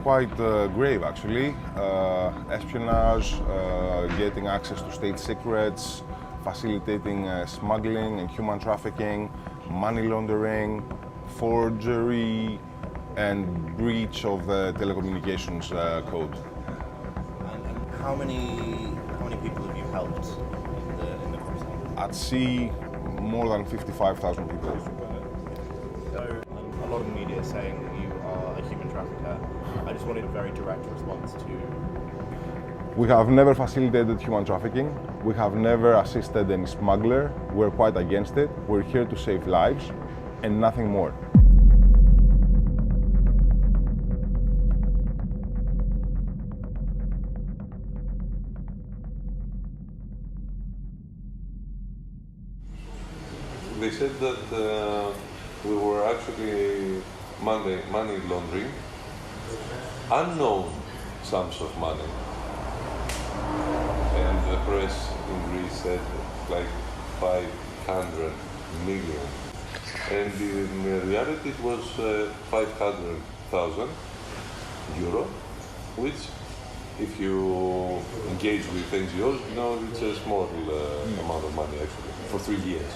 Quite grave, actually. Espionage, getting access to state secrets, facilitating smuggling and human trafficking, money laundering, forgery, and breach of the telecommunications code. And how many people have you helped in the cruise? At sea, more than 55,000 people. So a lot of the media is saying that you are a human trafficker. I just wanted a very direct response to... We have never facilitated human trafficking. We have never assisted any smuggler. We're quite against it. We're here to save lives and nothing more. They said that we were actually money laundering unknown sums of money. And the press in Greece said like 500 million. And in reality it was 500,000 euro, which if you engage with NGOs, you know it's a small amount of money actually, for 3 years.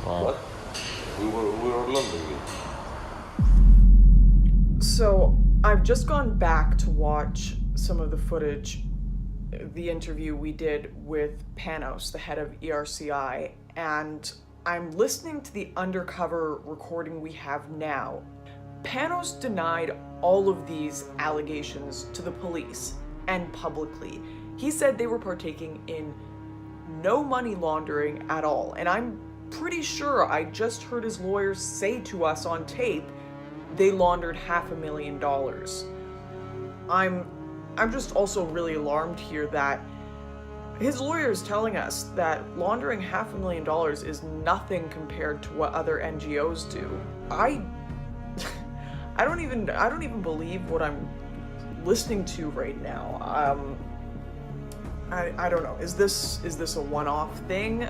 Wow. But we were laundering it. So I've just gone back to watch some of the footage, the interview we did with Panos, the head of ERCI, and I'm listening to the undercover recording we have now. Panos denied all of these allegations to the police and publicly. He said they were partaking in no money laundering at all, and I'm pretty sure I just heard his lawyers say to us on tape they laundered $500,000. I'm just also really alarmed here that his lawyer is telling us that laundering $500,000 is nothing compared to what other NGOs do. I don't even believe what I'm listening to right now. I don't know. Is this a one-off thing?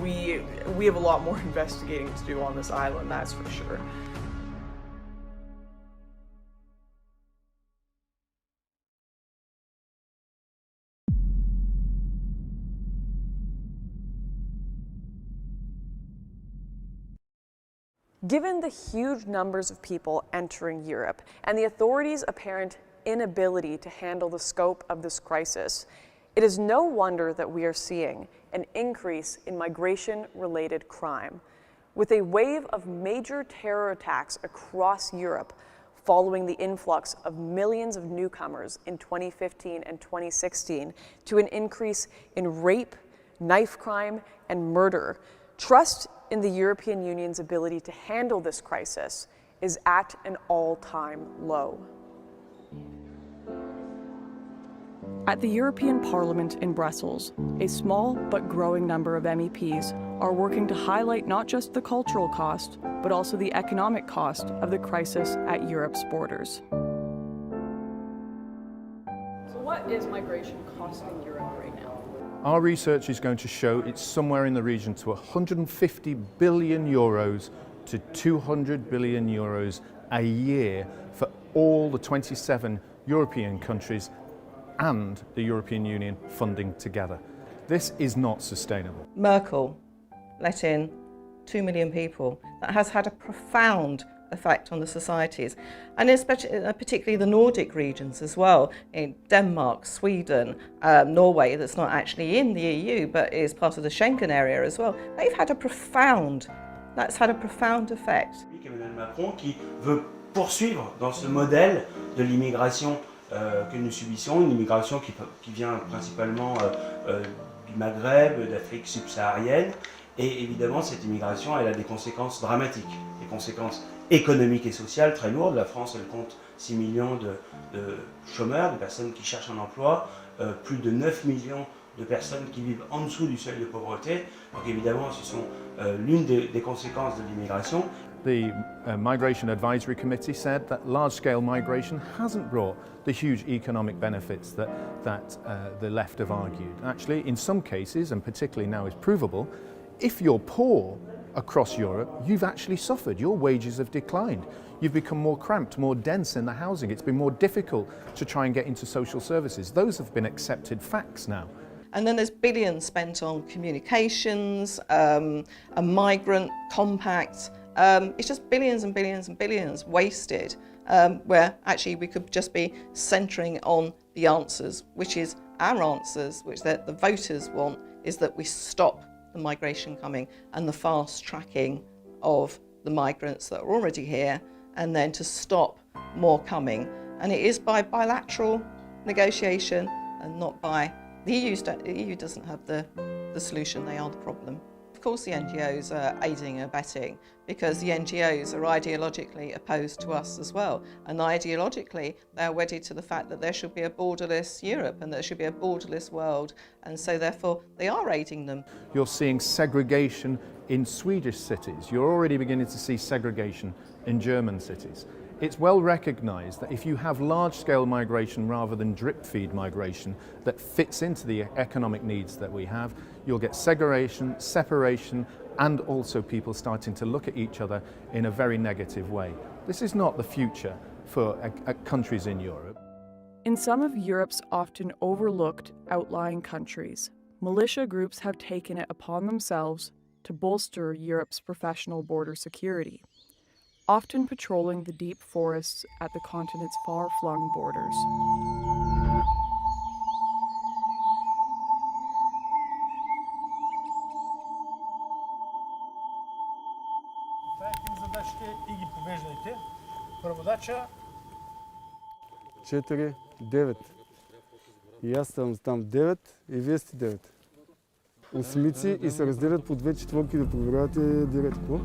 We have a lot more investigating to do on this island, that's for sure. Given the huge numbers of people entering Europe and the authorities' apparent inability to handle the scope of this crisis, it is no wonder that we are seeing an increase in migration-related crime, with a wave of major terror attacks across Europe following the influx of millions of newcomers in 2015 and 2016 to an increase in rape, knife crime, and murder. Trust in the European Union's ability to handle this crisis is at an all-time low. At the European Parliament in Brussels, a small but growing number of MEPs are working to highlight not just the cultural cost, but also the economic cost of the crisis at Europe's borders. So what is migration costing Europe right now? Our research is going to show it's somewhere in the region to 150 billion euros to 200 billion euros a year for all the 27 European countries and the European Union funding together. This is not sustainable. Merkel let in 2 million people. That has had a profound effect on the societies, and especially, particularly the Nordic regions as well, in Denmark, Sweden, Norway, that's not actually in the EU but is part of the Schengen area as well. That's had a profound effect. Emmanuel Macron qui veut poursuivre dans ce modèle de l'immigration que nous subissons, une immigration qui vient principalement du Maghreb, d'Afrique subsaharienne. Et évidemment, cette immigration, elle a des conséquences dramatiques, des conséquences économiques et sociales très lourdes. La France, elle compte 6 millions de chômeurs, de personnes qui cherchent un emploi, plus de 9 millions de personnes qui vivent en dessous du seuil de pauvreté. Donc évidemment, ce sont l'une des conséquences de l'immigration. The Migration Advisory Committee said that large-scale migration hasn't brought the huge economic benefits that the left have argued. Actually, in some cases, and particularly now is provable, if you're poor across Europe, you've actually suffered. Your wages have declined. You've become more cramped, more dense in the housing. It's been more difficult to try and get into social services. Those have been accepted facts now. And then there's billions spent on communications, a migrant compact. It's just billions and billions and billions wasted, where actually we could just be centering on the answers, which is our answers, which the voters want, is that we stop the migration coming and the fast tracking of the migrants that are already here, and then to stop more coming. And it is by bilateral negotiation and not by the EU doesn't have the solution, they are the problem. Of course the NGOs are aiding and abetting because the NGOs are ideologically opposed to us as well, and ideologically they are wedded to the fact that there should be a borderless Europe and there should be a borderless world, and so therefore they are aiding them. You're seeing segregation in Swedish cities. You're already beginning to see segregation in German cities. It's well recognised that if you have large-scale migration rather than drip-feed migration that fits into the economic needs that we have, you'll get segregation, separation, and also people starting to look at each other in a very negative way. This is not the future for countries in Europe. In some of Europe's often overlooked outlying countries, militia groups have taken it upon themselves to bolster Europe's professional border security, often patrolling the deep forests at the continent's far-flung borders. Четири, 9. И аз съм там 9 и вие сте 9. Осмици и се разделят по 2 четворки да проверявате директно.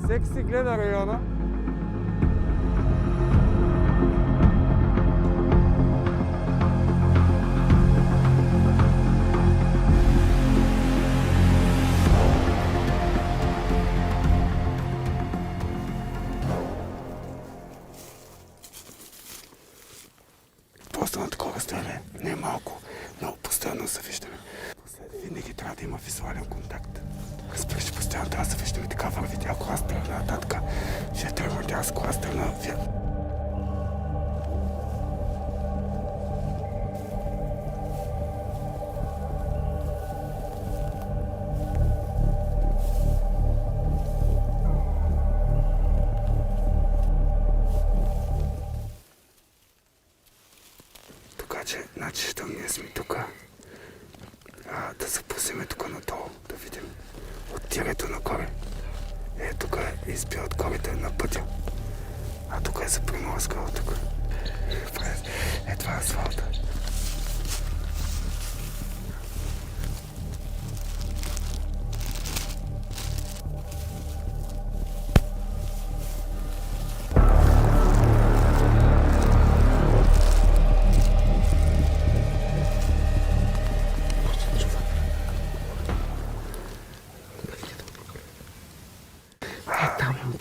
Всеки си гледа района. Просто на такова разстояние не е малко, много постоянно се виждаме. Винаги трябва да има визуален контакт. Разбираш, постоянно трябва да се виждаме така вървите, ако аз тръгна нататък, ще тръгна тя, ако аз тръгна. Така че, значи, щом ние сме тук, да се пусиме тук надолу, да видим от тирето нагоре. Тук е избил от горите на пътя, а тук е за приморска тук. Това е асфалта.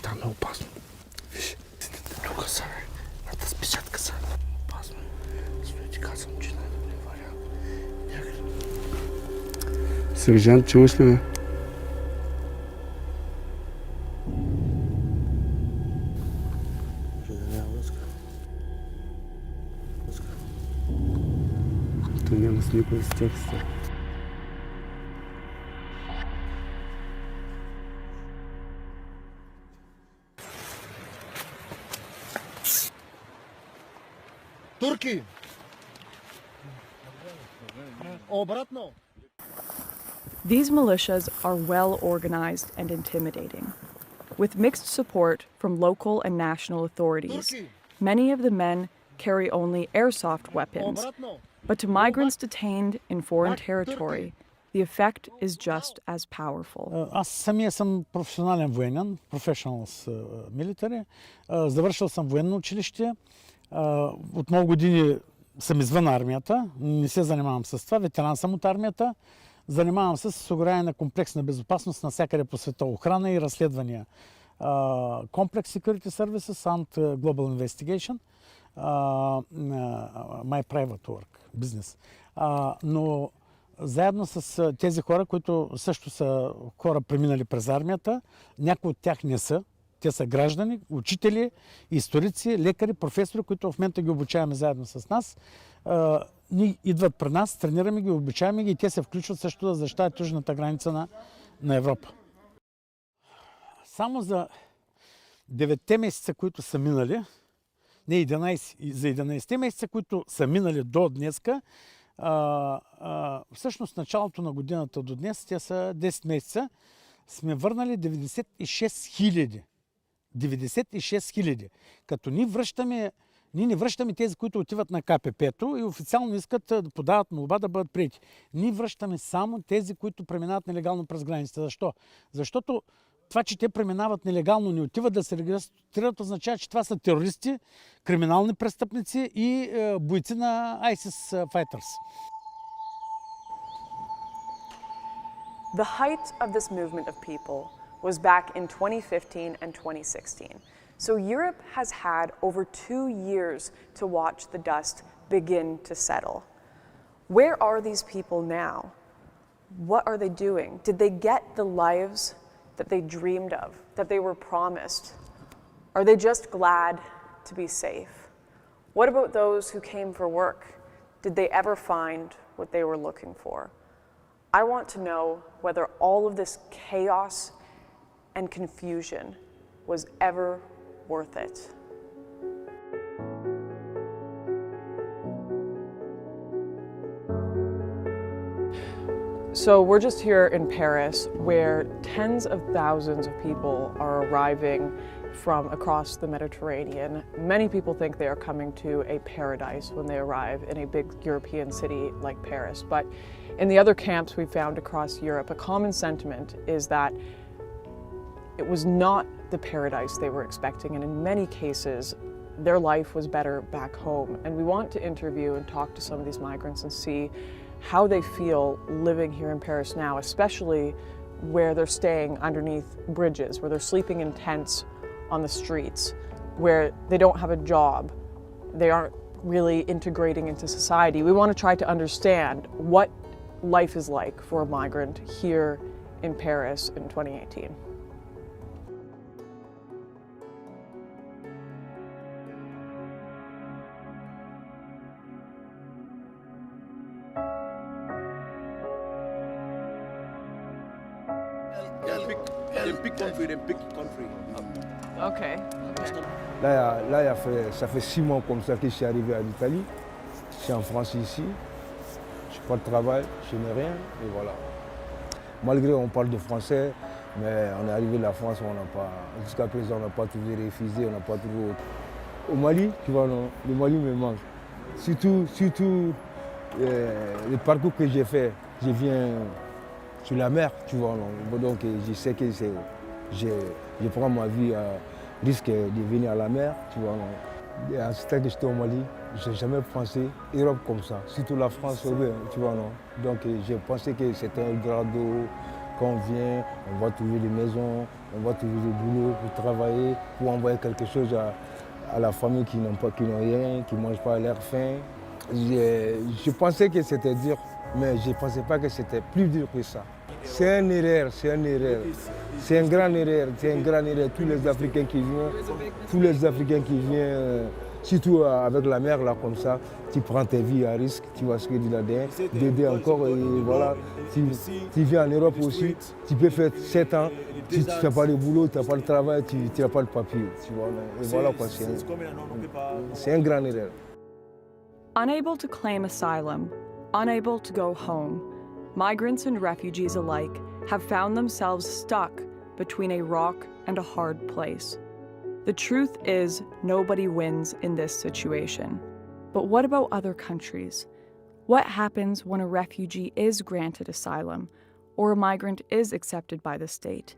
Там е опасно. Виж, тук са, на спечатка са. Опасно. Стои ти казвам, че най-добре вариант. Сержант, чуваш ли ме? То няма с никой с текста. Турки! Обратно! These militias are well organized and intimidating. With mixed support from local and national authorities, many of the men carry only airsoft weapons. But to migrants detained in foreign territory, the effect is just as powerful. Аз самия съм професионален военен, professional military. Завършил съм военно училище. От много години съм извън армията. Не се занимавам с това. Ветеран съм от армията. Занимавам се с осигуряване на комплексна безопасност навсякъде по света, охрана и разследвания. Complex Security Services and Global Investigation. My private work, business. Но заедно с тези хора, които също са хора преминали през армията, някои от тях не са. Те са граждани, учители, историци, лекари, професори, които в момента ги обучаваме заедно с нас. Ни идват при нас, тренираме ги, обучаваме ги и те се включват също да защитават южната граница на Европа. Само за 9 месеца, които са минали, не 11, за 11 месеца, които са минали до днеска, всъщност началото на годината до днес, те са 10 месеца, сме върнали 96 хиляди. 96 хиляди. Като ние не връщаме тези, които отиват на КПП-то и официално искат да подават молба да бъдат приети. Ние връщаме само тези, които преминават нелегално през границата. Защо? Защото това, че те преминават нелегално, не отиват да се регистрират, означава, че това са терористи, криминални престъпници и бойци на ISIS fighters. The height of this movement of people was back in 2015 and 2016. So Europe has had over 2 years to watch the dust begin to settle. Where are these people now? What are they doing? Did they get the lives that they dreamed of, that they were promised? Are they just glad to be safe? What about those who came for work? Did they ever find what they were looking for? I want to know whether all of this chaos and confusion was ever worth it. So we're just here in Paris, where tens of thousands of people are arriving from across the Mediterranean. Many people think they are coming to a paradise when they arrive in a big European city like Paris. But in the other camps we've found across Europe, a common sentiment is that it was not the paradise they were expecting, and in many cases, their life was better back home. And we want to interview and talk to some of these migrants and see how they feel living here in Paris now, especially where they're staying underneath bridges, where they're sleeping in tents on the streets, where they don't have a job, they aren't really integrating into society. We want to try to understand what life is like for a migrant here in Paris in 2018. Okay. Là, ça fait 6 mois comme ça que je suis arrivé à l'Italie. Je suis en France ici. Je n'ai pas de travail, je n'ai rien. Et voilà. Malgré on parle de français, mais on est arrivé de la France, on n'a pas, jusqu'à présent, on n'a pas trouvé réfugié, on n'a pas trouvé autre. Au Mali, tu vois, non, le Mali me manque. Surtout le parcours que j'ai fait, je viens sur la mer, tu vois, non. Donc je sais que je prends ma vie à risque de venir à la mer, tu vois, non. Et à ce temps que j'étais au Mali, je n'ai jamais pensé Europe comme ça, surtout la France, tu vois, non. Donc j'ai pensé que c'était un grado, quand on vient, on va trouver des maisons, on va trouver des boulots pour travailler, pour envoyer quelque chose à la famille qui n'ont rien, qui ne mangent pas à leur faim. Je pensais que c'était dur, mais je ne pensais pas que c'était plus dur que ça. C'est une erreur, c'est une erreur. C'est une grande erreur, c'est une grande erreur. Tous les Africains qui viennent, surtout avec la mer là comme ça, tu prends tes vies à risque, tu vois ce que je dis là-dedans, d'aider encore et voilà. Tu viens en Europe aussi, tu peux faire 7 ans, tu n'as pas de boulot, tu n'as pas de travail, tu n'as pas de papier, tu vois. Et voilà quoi, c'est une grande erreur. Unable to claim asylum, unable to go home, migrants and refugees alike have found themselves stuck between a rock and a hard place. The truth is, nobody wins in this situation. But what about other countries? What happens when a refugee is granted asylum or a migrant is accepted by the state?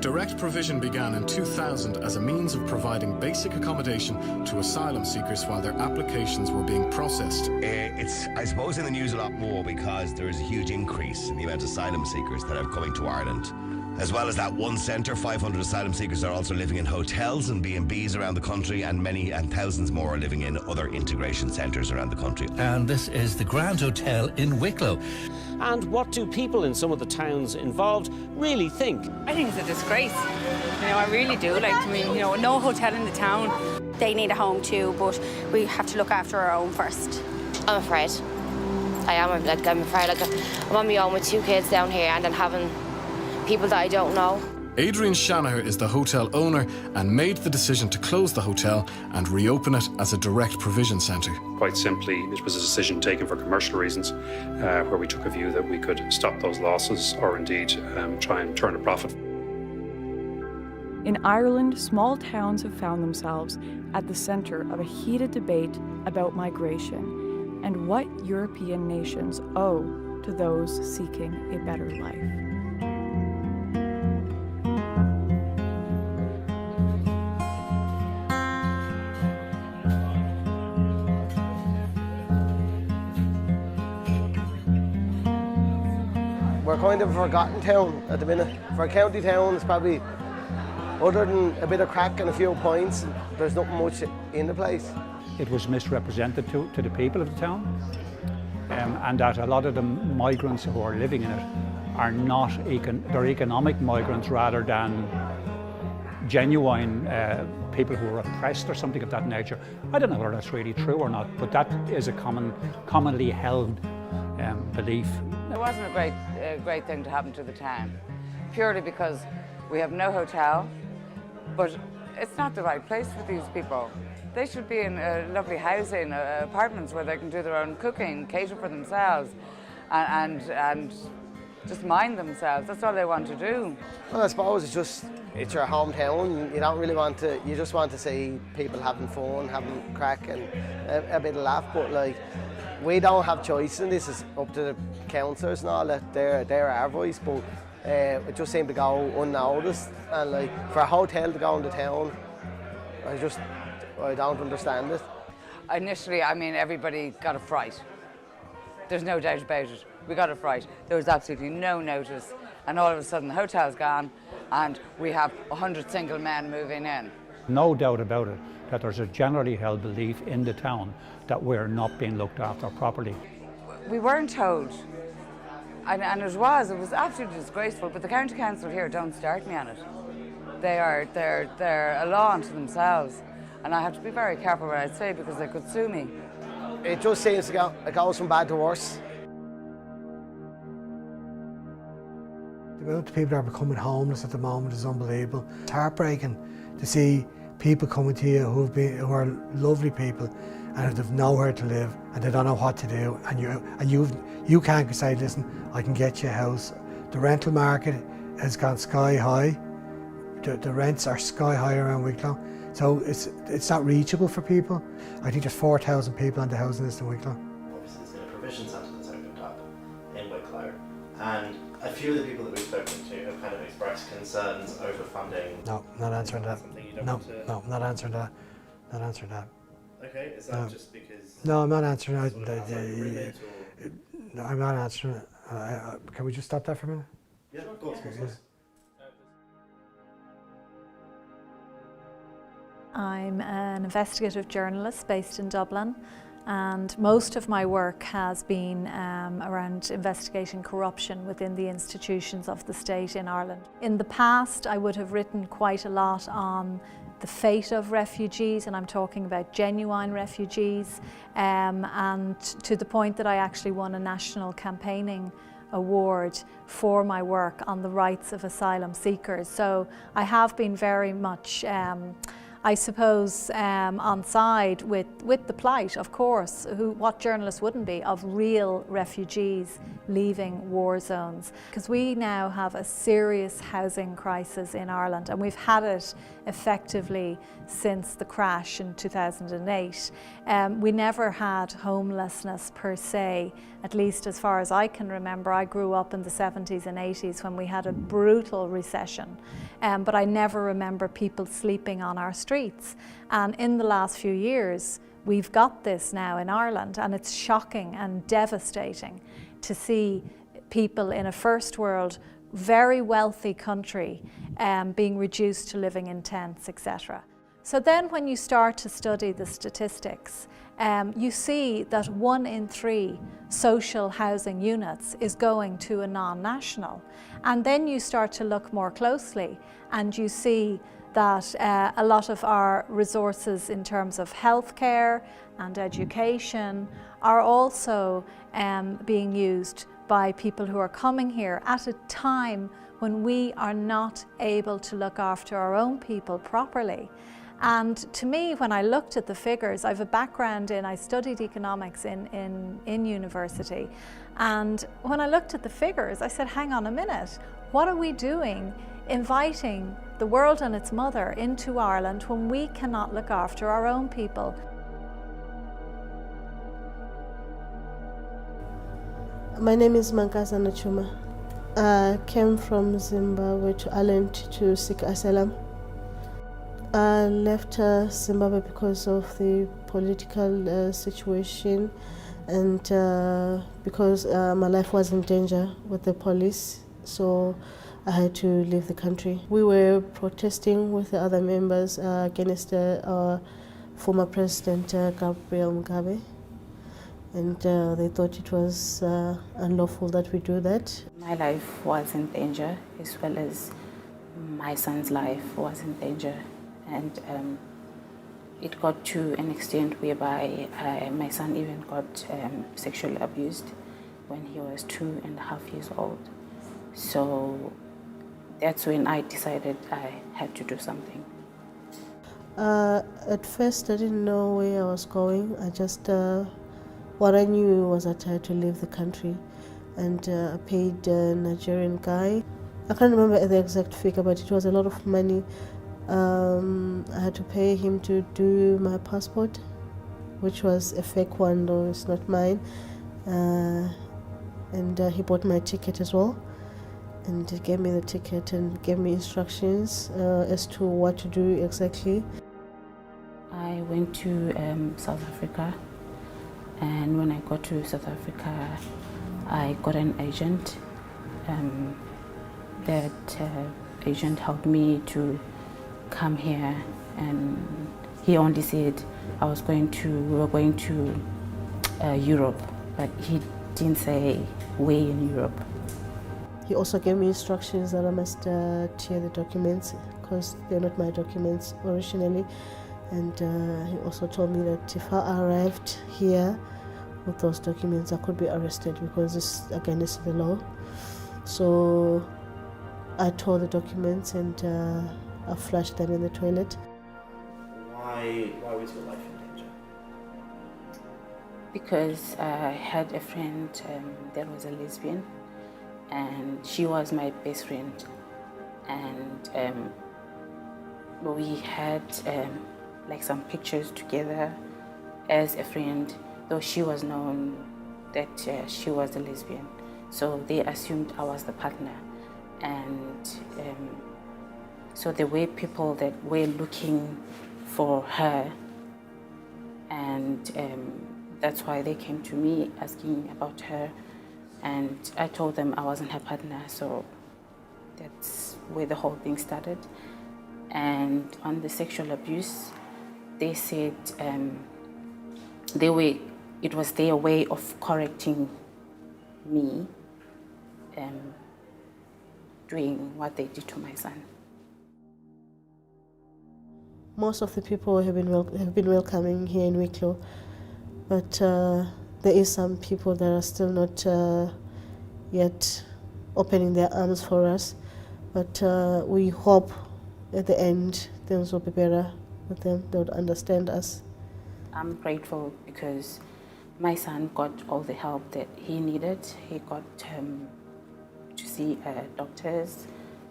Direct provision began in 2000 as a means of providing basic accommodation to asylum seekers while their applications were being processed. It's, I suppose, in the news a lot more because there is a huge increase in the amount of asylum seekers that are coming to Ireland. As well as that one centre, 500 asylum seekers are also living in hotels and B&Bs around the country, and many and thousands more are living in other integration centres around the country. And this is the Grand Hotel in Wicklow. And what do people in some of the towns involved really think? I think it's a disgrace. I really do. No hotel in the town. They need a home too, but we have to look after our own first. I'm afraid. I'm afraid. I'm on my own with 2 kids down here and then having people that I don't know. Adrian Shanaher is the hotel owner and made the decision to close the hotel and reopen it as a direct provision centre. Quite simply, it was a decision taken for commercial reasons, where we took a view that we could stop those losses or indeed try and turn a profit. In Ireland, small towns have found themselves at the centre of a heated debate about migration and what European nations owe to those seeking a better life. We're kind of a forgotten town at the minute. For a county town, it's probably, other than a bit of crack and a few points, there's nothing much in the place. It was misrepresented to the people of the town, and that a lot of the migrants who are living in it are not, they're economic migrants rather than genuine people who are oppressed or something of that nature. I don't know whether that's really true or not, but that is a commonly held belief. It wasn't a great thing to happen to the town, purely because we have no hotel, but it's not the right place for these people. They should be in lovely housing, apartments where they can do their own cooking, cater for themselves, and just mind themselves. That's all they want to do. Well, I suppose it's your hometown. You don't really want to, you just want to see people having fun, having crack and a bit of laugh, but we don't have choice in this. It's up to the councillors and all that. They're our voice, but it just seemed to go unnoticed. And for a hotel to go into town, I don't understand it. Initially, everybody got a fright. There's no doubt about it. We got a fright. There was absolutely no notice. And all of a sudden, the hotel's gone, and we have 100 single men moving in. No doubt about it that there's a generally held belief in the town that we're not being looked after properly. We weren't told, and it was absolutely disgraceful, but the county council here don't start me on it. They're a law unto themselves, and I have to be very careful what I say because they could sue me. It just seems to go, it goes from bad to worse. The amount of people that are becoming homeless at the moment is unbelievable. It's heartbreaking to see people coming to you who are lovely people and they've nowhere to live and they don't know what to do, and you can't say, listen, I can get you a house. The rental market has gone sky high. The rents are sky high around Wicklow, so it's not reachable for people. I think there's 4,000 people on the housing list in Wicklow. Obviously, it's in a provision centre that's opened up in Wicklow, and a few of the people that we've spoken to have kind of expressed concerns over funding. No, not answering that. No, not answering that. Not answering that. Okay, is that just because? No, I'm not answering that. No, I'm not answering it. Can we just stop that for a minute? Yeah, of course. I'm an investigative journalist based in Dublin, and most of my work has been around investigating corruption within the institutions of the state in Ireland. In the past, I would have written quite a lot on the fate of refugees, and I'm talking about genuine refugees, and to the point that I actually won a national campaigning award for my work on the rights of asylum seekers. So I have been very much I suppose, on side with the plight, of course, what journalists wouldn't be, of real refugees leaving war zones. Because we now have a serious housing crisis in Ireland, and we've had it effectively since the crash in 2008. We never had homelessness per se, at least as far as I can remember. I grew up in the 70s and 80s when we had a brutal recession, but I never remember people sleeping on our streets. And in the last few years, we've got this now in Ireland, and it's shocking and devastating to see people in a first world, very wealthy country being reduced to living in tents, etc. So then when you start to study the statistics, you see that 1 in 3 social housing units is going to a non-national. And then you start to look more closely and you see that a lot of our resources in terms of healthcare and education are also being used by people who are coming here at a time when we are not able to look after our own people properly. And to me, when I looked at the figures, I have a background I studied economics in university. And when I looked at the figures, I said, hang on a minute, what are we doing inviting the world and its mother into Ireland when we cannot look after our own people? My name is Mankasa Nachuma. I came from Zimbabwe to Ireland to seek asylum. I left Zimbabwe because of the political situation and because my life was in danger with the police, so I had to leave the country. We were protesting with the other members against our former president, Gabriel Mugabe, and they thought it was unlawful that we do that. My life was in danger, as well as my son's life was in danger. And it got to an extent whereby my son even got sexually abused when he was 2.5 years old. So that's when I decided I had to do something. At first I didn't know where I was going. I just, what I knew was that I had to leave the country, and I paid a Nigerian guy. I can't remember the exact figure, but it was a lot of money. I had to pay him to do my passport, which was a fake one, though it's not mine. And he bought my ticket as well, and he gave me the ticket and gave me instructions as to what to do exactly. I went to South Africa, and when I got to South Africa, I got an agent. That agent helped me to come here, and he only said we were going to Europe, but he didn't say where in Europe. He also gave me instructions that I must tear the documents because they're not my documents originally, and he also told me that if I arrived here with those documents I could be arrested because this is against the law. So I tore the documents and I flushed them in the toilet. Why was your life in danger? Because I had a friend that was a lesbian, and she was my best friend, and we had like some pictures together as a friend, though she was known that she was a lesbian, so they assumed I was the partner. And so there were people that were looking for her, and that's why they came to me asking about her, and I told them I wasn't her partner, so that's where the whole thing started. And on the sexual abuse, they said it was their way of correcting me doing what they did to my son. Most of the people have been welcoming here in Wicklow, but there is some people that are still not yet opening their arms for us. But we hope at the end things will be better with them. They would understand us. I'm grateful because my son got all the help that he needed. He got to see doctors,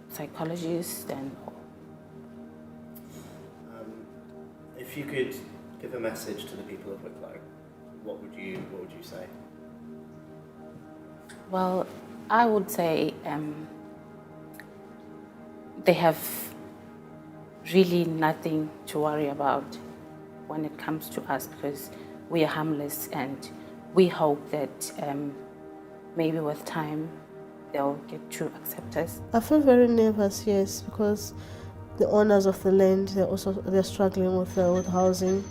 psychologists, and if you could give a message to the people of Wicklow, what would you say? well, I would say they have really nothing to worry about when it comes to us because we are harmless, and we hope that maybe with time they'll get to accept us. I feel very nervous, yes, because the owners of the land, they're struggling with housing,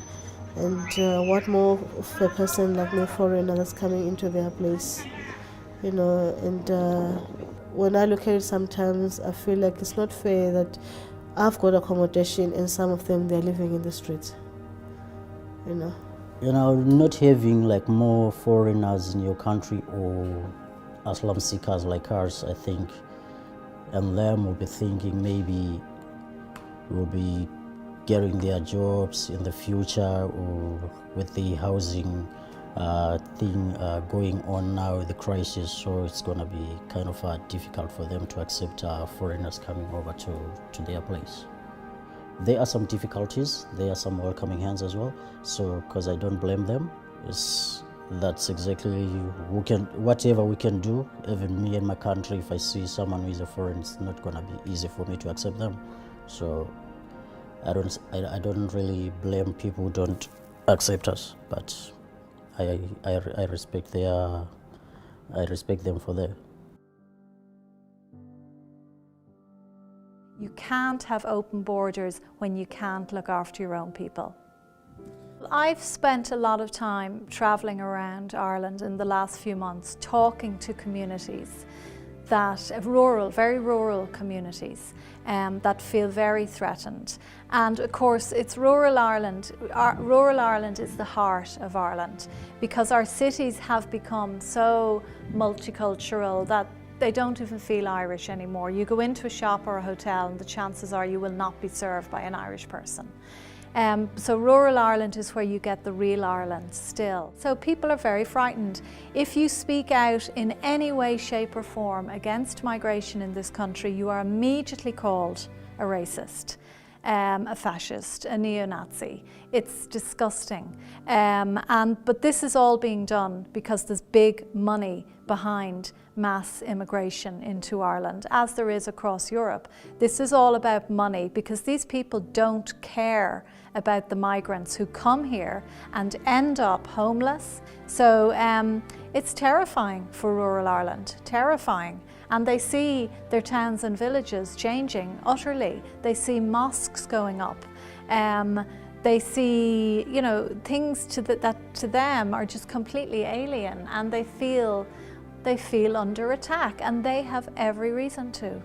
and what more of a person like me, foreigner, that's coming into their place, you know. And when I look at it, sometimes I feel like it's not fair that I've got accommodation and some of them, they're living in the streets, you know. You know, not having like more foreigners in your country or asylum seekers like us, I think, and them will be thinking maybe we'll be getting their jobs in the future, or with the housing thing going on now, the crisis, so it's going to be kind of difficult for them to accept foreigners coming over to their place. There are some difficulties, there are some welcoming hands as well, so because I don't blame them, that's exactly whatever we can do. Even me in my country, if I see someone who is a foreigner, it's not going to be easy for me to accept them. So I don't really blame people who don't accept us, but I respect them for that. You can't have open borders when you can't look after your own people. I've spent a lot of time travelling around Ireland in the last few months talking to communities very rural communities that feel very threatened. And of course, it's rural Ireland. Rural Ireland is the heart of Ireland because our cities have become so multicultural that they don't even feel Irish anymore. You go into a shop or a hotel and the chances are you will not be served by an Irish person. So rural Ireland is where you get the real Ireland still. So people are very frightened. If you speak out in any way, shape or form against migration in this country, you are immediately called a racist, a fascist, a neo-Nazi. It's disgusting. But this is all being done because there's big money behind mass immigration into Ireland, as there is across Europe. This is all about money because these people don't care about the migrants who come here and end up homeless. So it's terrifying for rural Ireland, terrifying. And they see their towns and villages changing utterly. They see mosques going up. They see, you know, things that to them are just completely alien, and they feel under attack, and they have every reason to.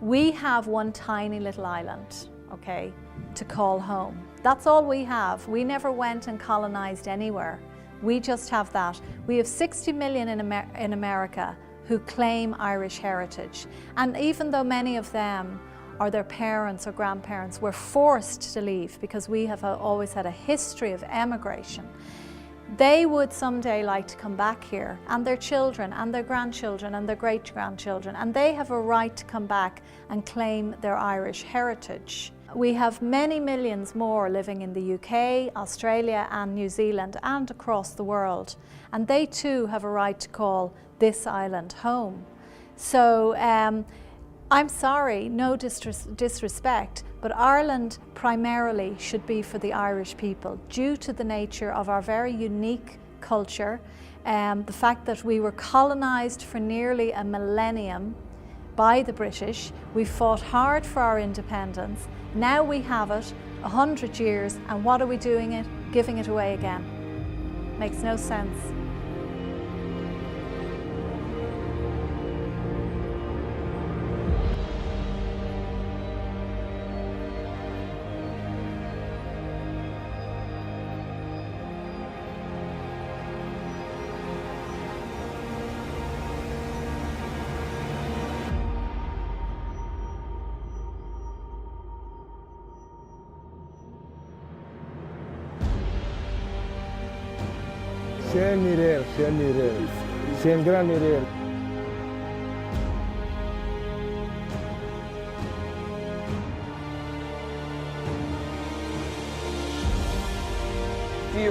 We have one tiny little island, okay, to call home. That's all we have. We never went and colonized anywhere. We just have that. We have 60 million in America who claim Irish heritage. And even though many of them or their parents or grandparents were forced to leave because we have always had a history of emigration, they would someday like to come back here, and their children and their grandchildren and their great-grandchildren, and they have a right to come back and claim their Irish heritage. We have many millions more living in the UK, Australia and New Zealand and across the world, and they too have a right to call this island home. So I'm sorry, no disrespect, but Ireland primarily should be for the Irish people due to the nature of our very unique culture, the fact that we were colonised for nearly a millennium by the British. We fought hard for our independence. Now we have it, 100 years, and what are we doing it? Giving it away again. Makes no sense. Do you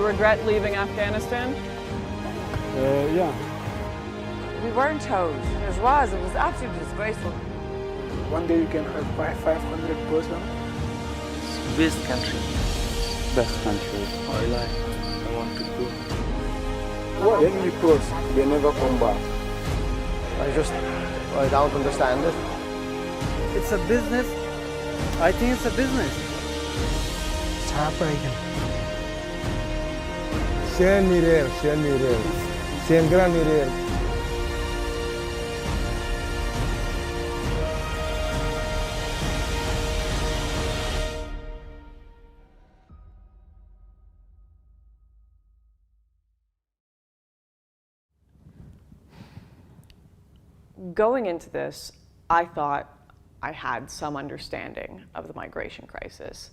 regret leaving Afghanistan? Yeah. We weren't told. It was absolutely disgraceful. One day you can have 500 persons. Best country. Best country. I like. I want to go. When we cross, they never come back. I don't understand it. It's a business. I think it's a business. It's heartbreaking. Going into this, I thought I had some understanding of the migration crisis.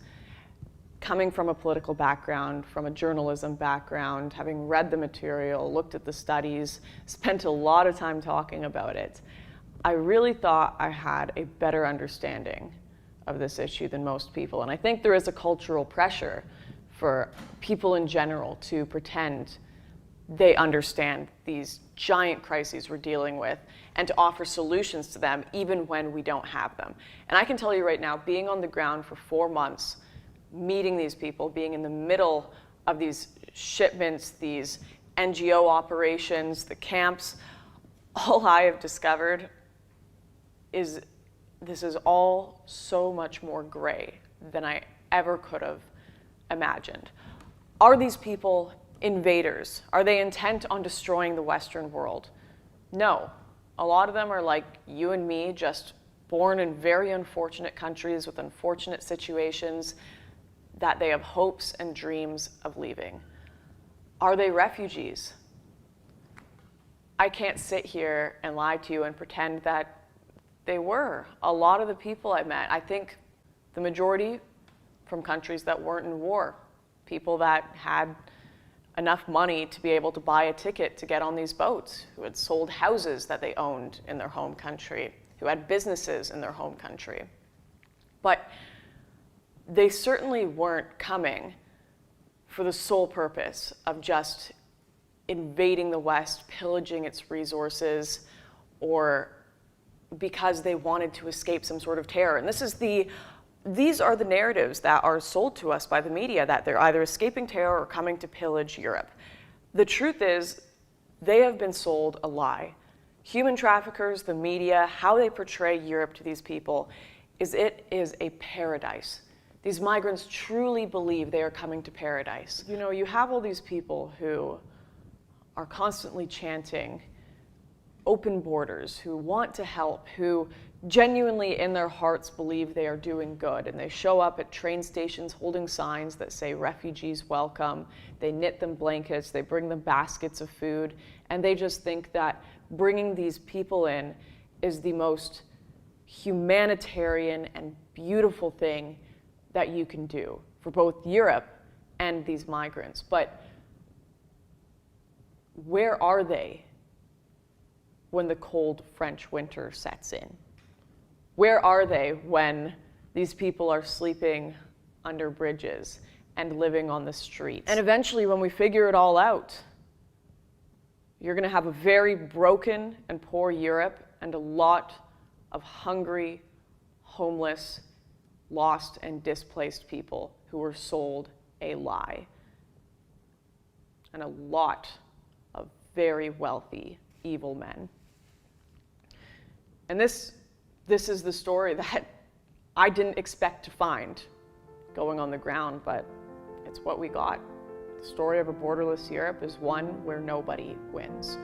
Coming from a political background, from a journalism background, having read the material, looked at the studies, spent a lot of time talking about it, I really thought I had a better understanding of this issue than most people. And I think there is a cultural pressure for people in general to pretend they understand these giant crises we're dealing with and to offer solutions to them even when we don't have them. And I can tell you right now, being on the ground for 4 months, meeting these people, being in the middle of these shipments, these NGO operations, the camps, all I have discovered is this is all so much more gray than I ever could have imagined. Are these people invaders? Are they intent on destroying the Western world? No. A lot of them are like you and me, just born in very unfortunate countries with unfortunate situations that they have hopes and dreams of leaving. Are they refugees? I can't sit here and lie to you and pretend that they were. A lot of the people I met, I think the majority from countries that weren't in war, people that had enough money to be able to buy a ticket to get on these boats, who had sold houses that they owned in their home country, who had businesses in their home country. But they certainly weren't coming for the sole purpose of just invading the West, pillaging its resources, or because they wanted to escape some sort of terror. And these are the narratives that are sold to us by the media, that they're either escaping terror or coming to pillage Europe. The truth is, they have been sold a lie. Human traffickers, the media, how they portray Europe to these people is it is a paradise. These migrants truly believe they are coming to paradise. You know, you have all these people who are constantly chanting open borders, who want to help, who genuinely in their hearts believe they are doing good, and they show up at train stations holding signs that say refugees welcome. They knit them blankets, they bring them baskets of food, and they just think that bringing these people in is the most humanitarian and beautiful thing that you can do for both Europe and these migrants. But where are they when the cold French winter sets in? Where are they when these people are sleeping under bridges and living on the streets? And eventually, when we figure it all out, you're going to have a very broken and poor Europe and a lot of hungry, homeless, lost and displaced people who were sold a lie. And a lot of very wealthy, evil men. And this is the story that I didn't expect to find going on the ground, but it's what we got. The story of a borderless Europe is one where nobody wins.